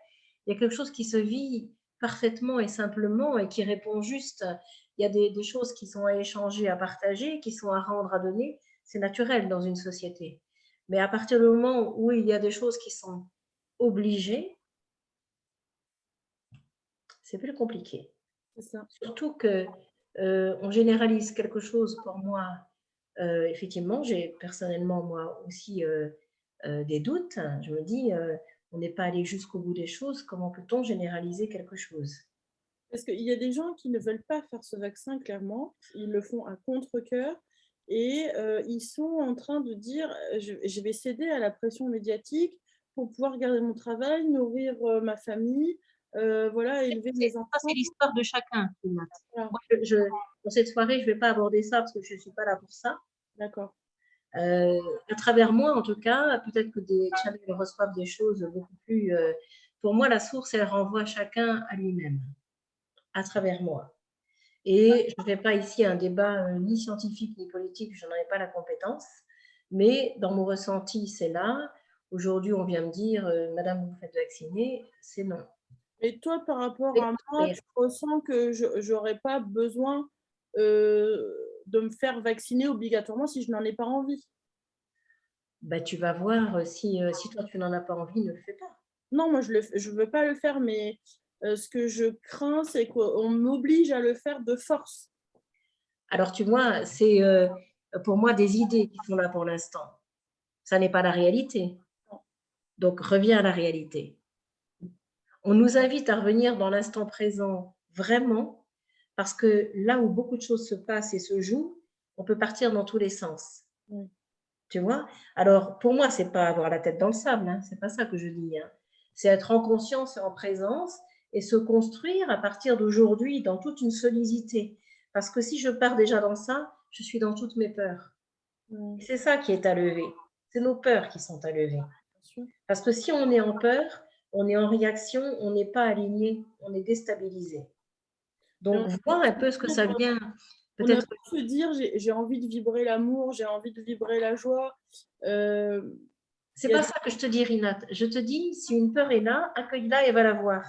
il y a quelque chose qui se vit parfaitement et simplement et qui répond juste. Il y a des choses qui sont à échanger, à partager, qui sont à rendre, à donner. C'est naturel dans une société. Mais à partir du moment où il y a des choses qui sont obligées, c'est plus compliqué. C'est ça. Surtout que on généralise quelque chose pour moi. Effectivement, j'ai personnellement, moi aussi, des doutes. Je me dis, on n'est pas allé jusqu'au bout des choses. Comment peut-on généraliser quelque chose? Parce qu'il y a des gens qui ne veulent pas faire ce vaccin, clairement. Ils le font à contre-cœur et ils sont en train de dire je vais céder à la pression médiatique pour pouvoir garder mon travail, nourrir ma famille, voilà, élever mes enfants. C'est l'histoire de chacun, Nat. Voilà. Moi, dans cette soirée, je ne vais pas aborder ça parce que je ne suis pas là pour ça. D'accord. À travers moi, en tout cas, peut-être que des channels reçoivent des choses beaucoup plus. Pour moi, la source, elle renvoie chacun à lui-même, à travers moi. Et je ne fais pas ici un débat ni scientifique ni politique, je n'en ai pas la compétence, mais dans mon ressenti, c'est là. Aujourd'hui, on vient me dire, Madame, vous faites vacciner, c'est non. Et toi, par rapport à moi, tu ressens que je n'aurais pas besoin de me faire vacciner obligatoirement si je n'en ai pas envie? Tu vas voir, si toi, tu n'en as pas envie, ne le fais pas. Non, moi, je ne veux pas le faire, mais ce que je crains, c'est qu'on m'oblige à le faire de force. Alors, tu vois, c'est pour moi des idées qui sont là pour l'instant. Ça n'est pas la réalité. Donc, reviens à la réalité. On nous invite à revenir dans l'instant présent, vraiment, parce que là où beaucoup de choses se passent et se jouent, on peut partir dans tous les sens. Oui. Tu vois? Alors, pour moi, c'est pas avoir la tête dans le sable, hein, c'est pas ça que je dis. Hein. C'est être en conscience et en présence et se construire à partir d'aujourd'hui dans toute une solidité. Parce que si je pars déjà dans ça, je suis dans toutes mes peurs. C'est ça qui est à lever. C'est nos peurs qui sont à lever. Parce que si on est en peur, on est en réaction, on n'est pas aligné, on est déstabilisé. Donc, vois un peu ce que ça vient. Peut-être se dire, j'ai envie de vibrer l'amour, j'ai envie de vibrer la joie. C'est pas ça que je te dis, Rinat. Je te dis, si une peur est là, accueille-la et va la voir.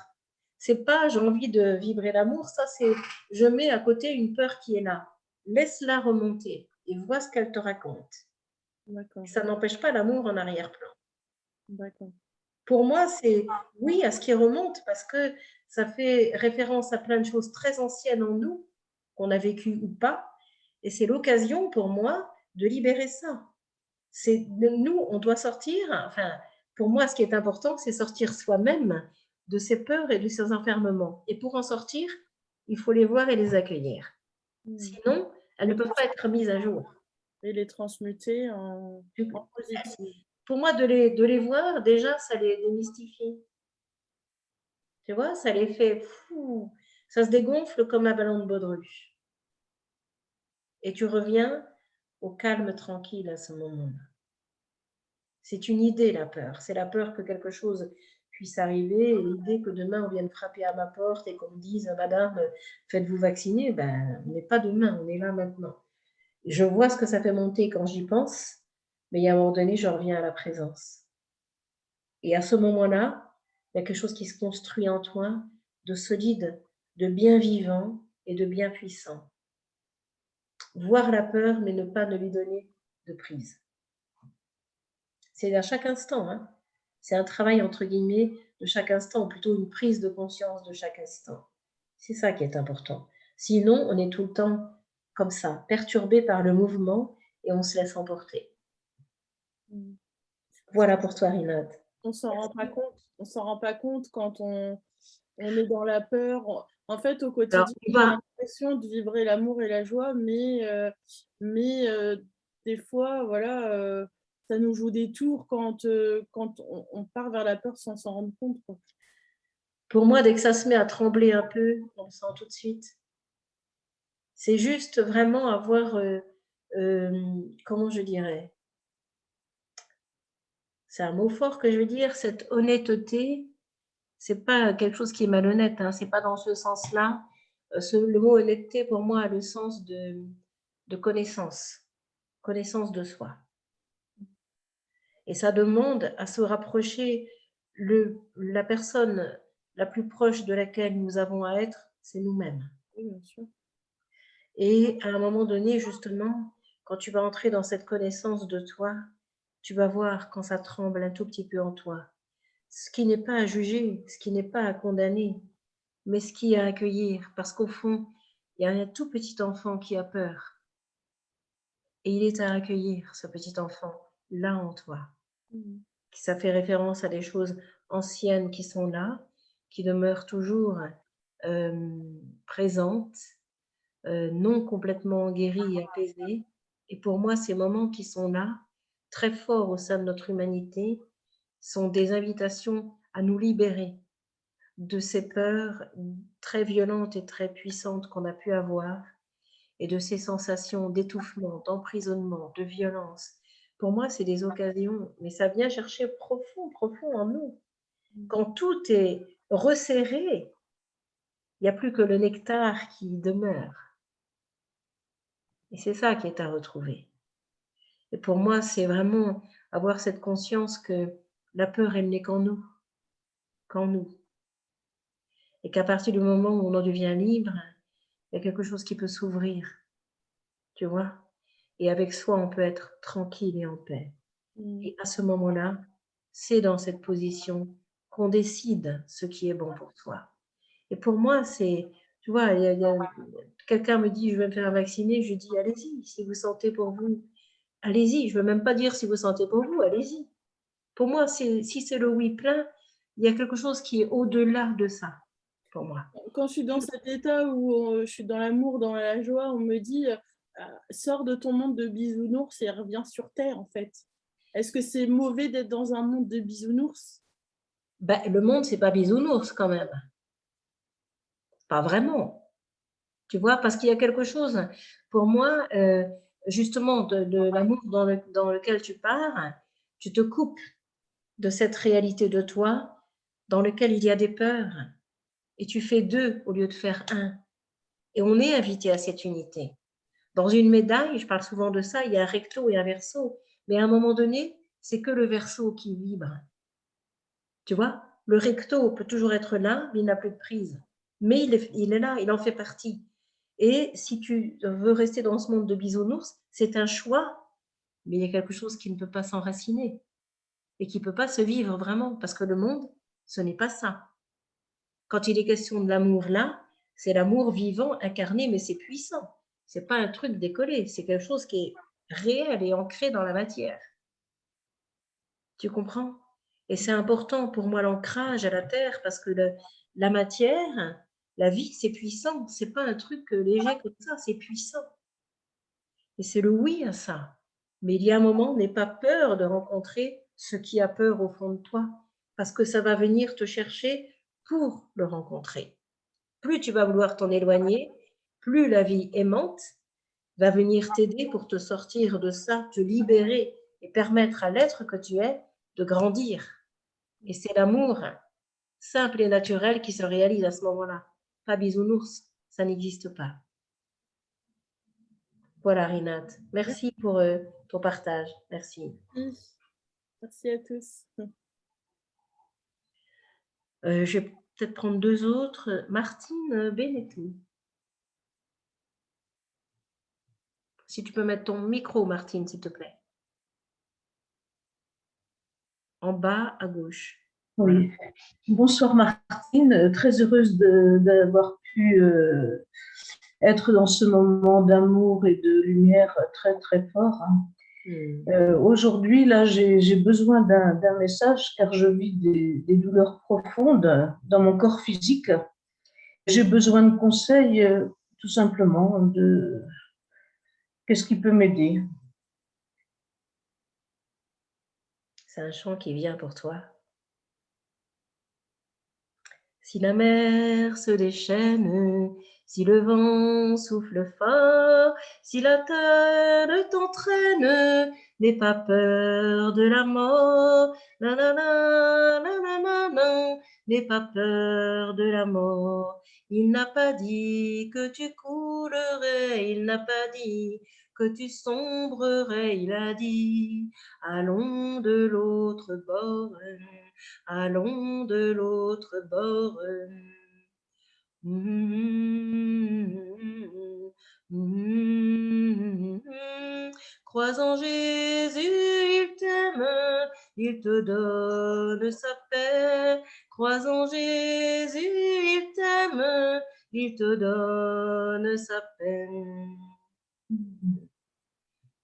C'est pas j'ai envie de vibrer l'amour, ça c'est je mets à côté une peur qui est là. Laisse-la remonter et vois ce qu'elle te raconte. Ça n'empêche pas l'amour en arrière-plan. D'accord. Pour moi, c'est oui à ce qui remonte parce que ça fait référence à plein de choses très anciennes en nous, qu'on a vécues ou pas. Et c'est l'occasion pour moi de libérer ça. Nous, on doit sortir, enfin, pour moi, ce qui est important, c'est sortir soi-même de ses peurs et de ses enfermements. Et pour en sortir, il faut les voir et les accueillir. Sinon, elles ne peuvent pas être mises à jour. Et les transmuter en positif. Pour moi, de les voir, déjà, ça les démystifie. Tu vois, ça les fait fou. Ça se dégonfle comme un ballon de baudruche. Et tu reviens au calme tranquille à ce moment-là. C'est une idée, la peur. C'est la peur que quelque chose puisse arriver et l'idée que demain, on vienne frapper à ma porte et qu'on me dise « Madame, faites-vous vacciner ?» On n'est pas demain, on est là maintenant. Je vois ce que ça fait monter quand j'y pense, mais à un moment donné, je reviens à la présence. Et à ce moment-là, il y a quelque chose qui se construit en toi de solide, de bien vivant et de bien puissant. Voir la peur, mais ne pas lui donner de prise. C'est à chaque instant. Hein. C'est un travail, entre guillemets, de chaque instant, ou plutôt une prise de conscience de chaque instant. C'est ça qui est important. Sinon, on est tout le temps comme ça, perturbé par le mouvement et on se laisse emporter. Voilà pour toi, Rinat. On s'en rend pas compte. On s'en rend pas compte quand on est dans la peur. En fait, au quotidien, on a l'impression de vibrer l'amour et la joie, mais des fois, voilà, ça nous joue des tours quand on part vers la peur sans s'en rendre compte, quoi. Pour moi, dès que ça se met à trembler un peu, on le sent tout de suite. C'est juste vraiment avoir, comment je dirais, c'est un mot fort que je veux dire, cette honnêteté. C'est pas quelque chose qui est malhonnête, hein, c'est pas dans ce sens-là. Le mot honnêteté, pour moi, a le sens de connaissance de soi. Et ça demande à se rapprocher. La personne la plus proche de laquelle nous avons à être, c'est nous-mêmes. Oui, bien sûr. Et à un moment donné, justement, quand tu vas entrer dans cette connaissance de toi, tu vas voir quand ça tremble un tout petit peu en toi. Ce qui n'est pas à juger, ce qui n'est pas à condamner, mais ce qui est à accueillir. Parce qu'au fond, il y a un tout petit enfant qui a peur. Et il est à accueillir, ce petit enfant, là en toi. Ça fait référence à des choses anciennes qui sont là, qui demeurent toujours présentes, non complètement guéries et apaisées. Et pour moi, ces moments qui sont là, très forts au sein de notre humanité, sont des invitations à nous libérer de ces peurs très violentes et très puissantes qu'on a pu avoir et de ces sensations d'étouffement, d'emprisonnement, de violence. Pour moi, c'est des occasions, mais ça vient chercher profond, profond en nous. Quand tout est resserré, il n'y a plus que le nectar qui demeure. Et c'est ça qui est à retrouver. Et pour moi, c'est vraiment avoir cette conscience que la peur, elle n'est qu'en nous. Qu'en nous. Et qu'à partir du moment où on en devient libre, il y a quelque chose qui peut s'ouvrir. Tu vois? Et avec soi, on peut être tranquille et en paix. Et à ce moment-là, c'est dans cette position qu'on décide ce qui est bon pour soi. Et pour moi, c'est, tu vois, quelqu'un me dit, je vais me faire vacciner, je dis, allez-y, si vous sentez pour vous, allez-y. Je ne veux même pas dire si vous sentez pour vous, allez-y. Pour moi, si c'est le oui plein, il y a quelque chose qui est au-delà de ça, pour moi. Quand je suis dans cet état où je suis dans l'amour, dans la joie, on me dit sors de ton monde de bisounours et reviens sur Terre, en fait. Est-ce que c'est mauvais d'être dans un monde de bisounours? Ben, le monde, c'est pas bisounours quand même. Pas vraiment. Tu vois, parce qu'il y a quelque chose, pour moi, justement, de l'amour dans lequel tu pars, tu te coupes de cette réalité de toi dans lequel il y a des peurs et tu fais deux au lieu de faire un. Et on est invité à cette unité. Dans une médaille, je parle souvent de ça, il y a un recto et un verso, mais à un moment donné, c'est que le verso qui vibre. Tu vois, le recto peut toujours être là, mais il n'a plus de prise. Mais il est là, il en fait partie. Et si tu veux rester dans ce monde de bisounours, c'est un choix, mais il y a quelque chose qui ne peut pas s'enraciner et qui ne peut pas se vivre vraiment, parce que le monde, ce n'est pas ça. Quand il est question de l'amour là, c'est l'amour vivant, incarné, mais c'est puissant. C'est pas un truc décollé, c'est quelque chose qui est réel et ancré dans la matière. Tu comprends? Et c'est important pour moi l'ancrage à la terre parce que la matière, la vie, c'est puissant. C'est pas un truc léger comme ça, c'est puissant. Et c'est le oui à ça. Mais il y a un moment, n'aie pas peur de rencontrer ce qui a peur au fond de toi parce que ça va venir te chercher pour le rencontrer. Plus tu vas vouloir t'en éloigner, plus la vie aimante va venir t'aider pour te sortir de ça, te libérer et permettre à l'être que tu es de grandir. Et c'est l'amour simple et naturel qui se réalise à ce moment-là. Pas bisounours, ça n'existe pas. Voilà, Rinat. Merci pour ton partage. Merci. Merci à tous. Je vais peut-être prendre deux autres. Martine Benetou. Si tu peux mettre ton micro, Martine, s'il te plaît. En bas à gauche. Oui. Bonsoir Martine, très heureuse d'avoir pu être dans ce moment d'amour et de lumière très, très fort. Aujourd'hui, là, j'ai besoin d'un message car je vis des douleurs profondes dans mon corps physique. J'ai besoin de conseils, tout simplement, de qu'est-ce qui peut m'aider. C'est un chant qui vient pour toi. Si la mer se déchaîne, si le vent souffle fort, si la terre t'entraîne, n'aie pas peur de la mort. La la la la la la la, n'aie pas peur de la mort. Il n'a pas dit que tu coulerais, il n'a pas dit que tu sombrerais, il a dit allons de l'autre bord. Allons de l'autre bord. Crois en Jésus, il t'aime, il te donne sa paix. Crois en Jésus, il t'aime, il te donne sa paix.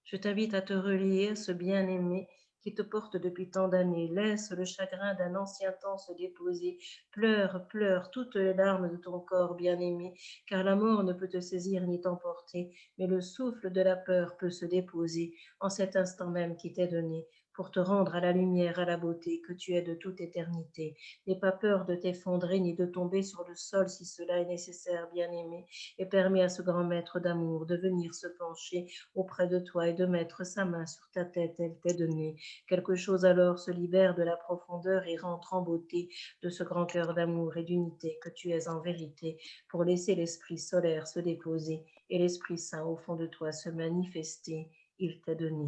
Je t'invite à te relier à ce bien-aimé qui te porte depuis tant d'années. Laisse le chagrin d'un ancien temps se déposer. Pleure, pleure toutes les larmes de ton corps, bien-aimé, car la mort ne peut te saisir ni t'emporter, mais le souffle de la peur peut se déposer en cet instant même qui t'est donné pour te rendre à la lumière, à la beauté que tu es de toute éternité. N'aie pas peur de t'effondrer ni de tomber sur le sol si cela est nécessaire, bien-aimé, et permets à ce grand maître d'amour de venir se pencher auprès de toi et de mettre sa main sur ta tête, elle t'est donnée. Quelque chose alors se libère de la profondeur et rentre en beauté de ce grand cœur d'amour et d'unité que tu es en vérité, pour laisser l'Esprit solaire se déposer et l'Esprit Saint au fond de toi se manifester. Il t'est donné.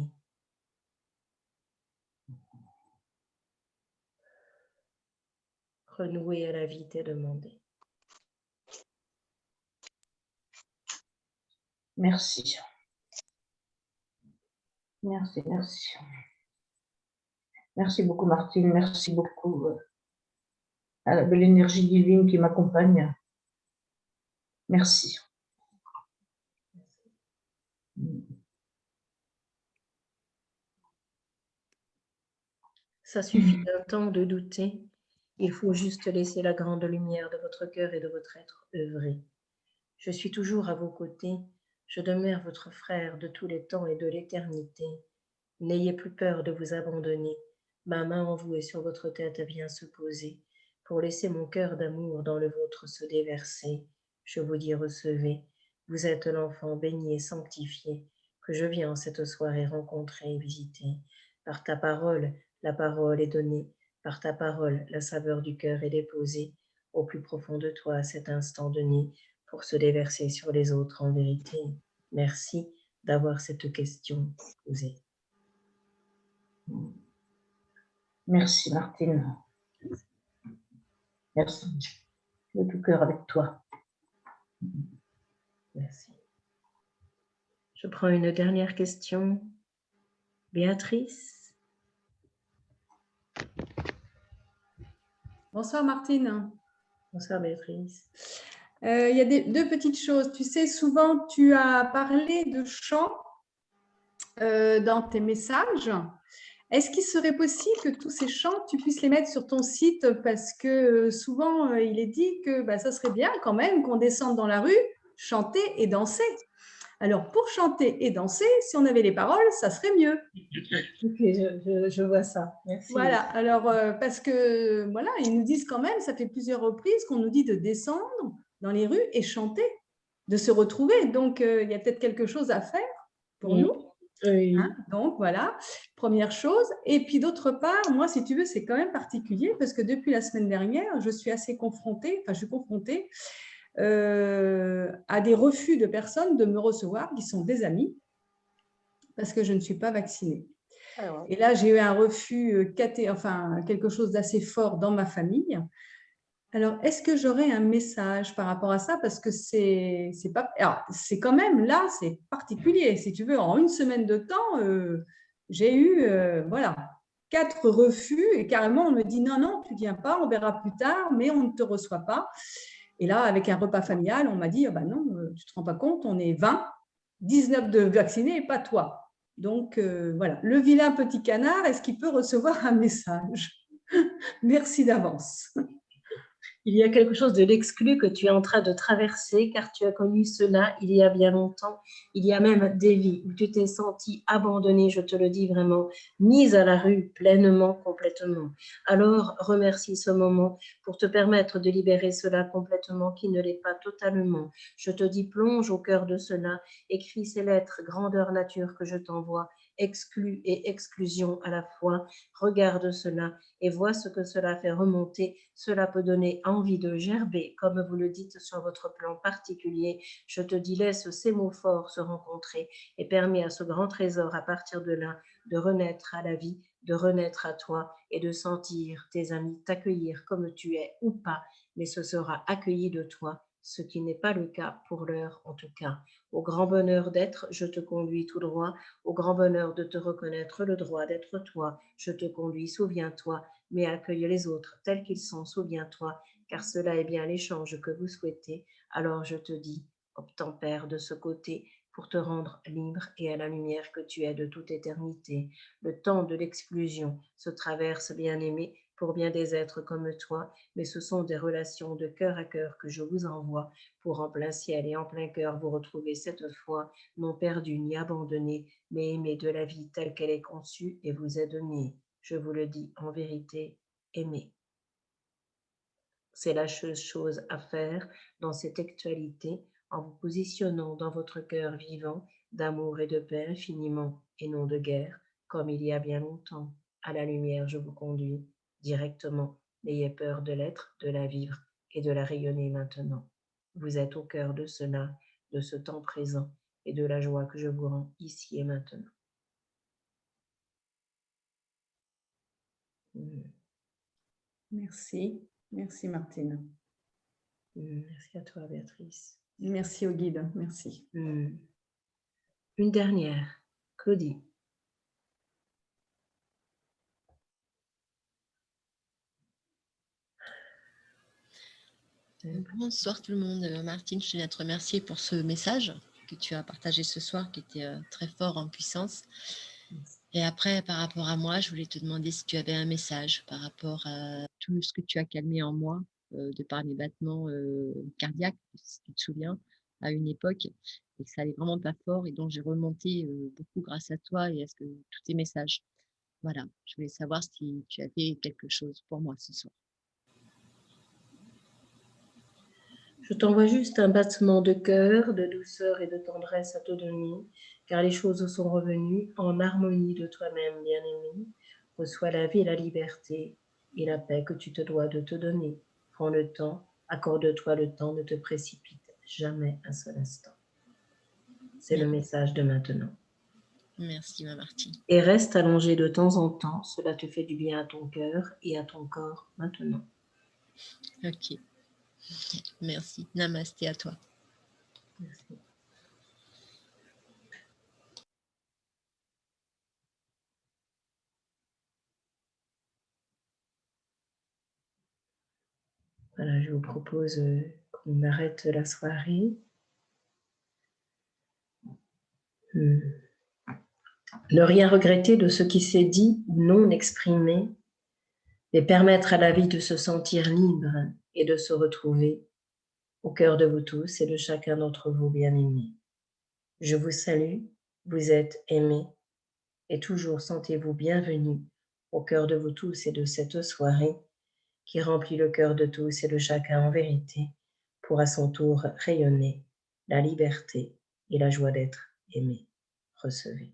Renouer à la vie t'est demandé. Merci. Merci, merci. Merci beaucoup, Martine. Merci beaucoup à la belle énergie divine qui m'accompagne. Merci. Ça suffit d'un temps de douter. Il faut juste laisser la grande lumière de votre cœur et de votre être œuvrer. Je suis toujours à vos côtés. Je demeure votre frère de tous les temps et de l'éternité. N'ayez plus peur de vous abandonner. Ma main en vous et sur votre tête vient se poser pour laisser mon cœur d'amour dans le vôtre se déverser. Je vous dis recevez. Vous êtes l'enfant béni et sanctifié que je viens en cette soirée rencontrer et visiter. Par ta parole, la parole est donnée. Par ta parole, la saveur du cœur est déposée au plus profond de toi à cet instant donné pour se déverser sur les autres en vérité. Merci d'avoir cette question posée. Merci, Martine. Merci. De tout cœur avec toi. Merci. Je prends une dernière question. Béatrice. Bonsoir Martine. Bonsoir Béatrice. Il y a deux petites choses. Tu sais, souvent tu as parlé de chant dans tes messages. Est-ce qu'il serait possible que tous ces chants, tu puisses les mettre sur ton site? Parce que souvent, il est dit que ça serait bien quand même qu'on descende dans la rue, chanter et danser. Alors, pour chanter et danser, si on avait les paroles, ça serait mieux. Ok, je vois ça. Merci. Voilà, alors parce que voilà, ils nous disent quand même, ça fait plusieurs reprises qu'on nous dit de descendre dans les rues et chanter, de se retrouver. Donc, il y a peut-être quelque chose à faire pour nous. Oui. Hein, donc, voilà, première chose. Et puis, d'autre part, moi, si tu veux, c'est quand même particulier parce que depuis la semaine dernière, je suis confrontée à des refus de personnes de me recevoir qui sont des amis parce que je ne suis pas vaccinée. Alors, et là, j'ai eu un refus, quelque chose d'assez fort dans ma famille. Alors, est-ce que j'aurais un message par rapport à ça? Parce que c'est quand même, là, c'est particulier. Si tu veux, en une semaine de temps, j'ai eu 4 refus et carrément, on me dit non, tu ne viens pas, on verra plus tard, mais on ne te reçoit pas. Et là, avec un repas familial, on m'a dit, oh ben non, tu ne te rends pas compte, on est 20, 19 de vaccinés et pas toi. Donc, voilà, le vilain petit canard, est-ce qu'il peut recevoir un message? Merci d'avance. Il y a quelque chose de l'exclu que tu es en train de traverser, car tu as connu cela il y a bien longtemps. Il y a même des vies où tu t'es senti abandonnée, je te le dis vraiment, mise à la rue pleinement, complètement. Alors, remercie ce moment pour te permettre de libérer cela complètement, qui ne l'est pas totalement. Je te dis, plonge au cœur de cela, écris ces lettres, grandeur nature que je t'envoie, exclus et exclusion à la fois. Regarde cela et vois ce que cela fait remonter. Cela peut donner envie de gerber, comme vous le dites sur votre plan particulier. Je te dis, laisse ces mots forts se rencontrer et permets à ce grand trésor, à partir de là, de renaître à la vie, de renaître à toi et de sentir tes amis t'accueillir comme tu es ou pas, mais ce sera accueilli de toi, ce qui n'est pas le cas pour l'heure en tout cas. Au grand bonheur d'être, je te conduis tout droit, au grand bonheur de te reconnaître le droit d'être toi, je te conduis, souviens-toi, mais accueille les autres tels qu'ils sont, souviens-toi, car cela est bien l'échange que vous souhaitez. Alors je te dis, obtempère de ce côté pour te rendre libre et à la lumière que tu es de toute éternité. Le temps de l'exclusion se traverse, bien-aimé, pour bien des êtres comme toi, mais ce sont des relations de cœur à cœur que je vous envoie pour en plein ciel et en plein cœur vous retrouver cette fois, non perdu ni abandonné, mais aimé de la vie telle qu'elle est conçue et vous est donnée. Je vous le dis en vérité, aimez. C'est la chose à faire dans cette actualité en vous positionnant dans votre cœur vivant d'amour et de paix infiniment et non de guerre, comme il y a bien longtemps. À la lumière, je vous conduis directement. N'ayez peur de l'être, de la vivre et de la rayonner maintenant. Vous êtes au cœur de cela, de ce temps présent et de la joie que je vous rends ici et maintenant. Merci. Merci Martine. Merci à toi Béatrice. Merci au guide. Merci. Une dernière, Claudie. Bonsoir tout le monde. Martine, je tiens à te remercier pour ce message que tu as partagé ce soir, qui était très fort en puissance. Et après, par rapport à moi, je voulais te demander si tu avais un message par rapport à tout ce que tu as calmé en moi, de par mes battements cardiaques, si tu te souviens, à une époque, et que ça allait vraiment pas fort, et donc j'ai remonté beaucoup grâce à toi et à ce que tous tes messages. Voilà, je voulais savoir si tu avais quelque chose pour moi ce soir. Je t'envoie juste un battement de cœur, de douceur et de tendresse à te donner, car les choses sont revenues en harmonie de toi-même, bien-aimé. Reçois la vie et la liberté et la paix que tu te dois de te donner. Prends le temps, accorde-toi le temps, ne te précipite jamais un seul instant. C'est le message de maintenant. Merci, ma Martine. Et reste allongé de temps en temps, cela te fait du bien à ton cœur et à ton corps maintenant. Ok. Merci. Namasté à toi. Merci. Voilà, je vous propose qu'on arrête la soirée. Ne rien regretter de ce qui s'est dit ou non exprimé, mais permettre à la vie de se sentir libre et de se retrouver au cœur de vous tous et de chacun d'entre vous bien-aimés. Je vous salue, vous êtes aimés et toujours sentez-vous bienvenus au cœur de vous tous et de cette soirée qui remplit le cœur de tous et de chacun en vérité pour à son tour rayonner la liberté et la joie d'être aimé. Recevez.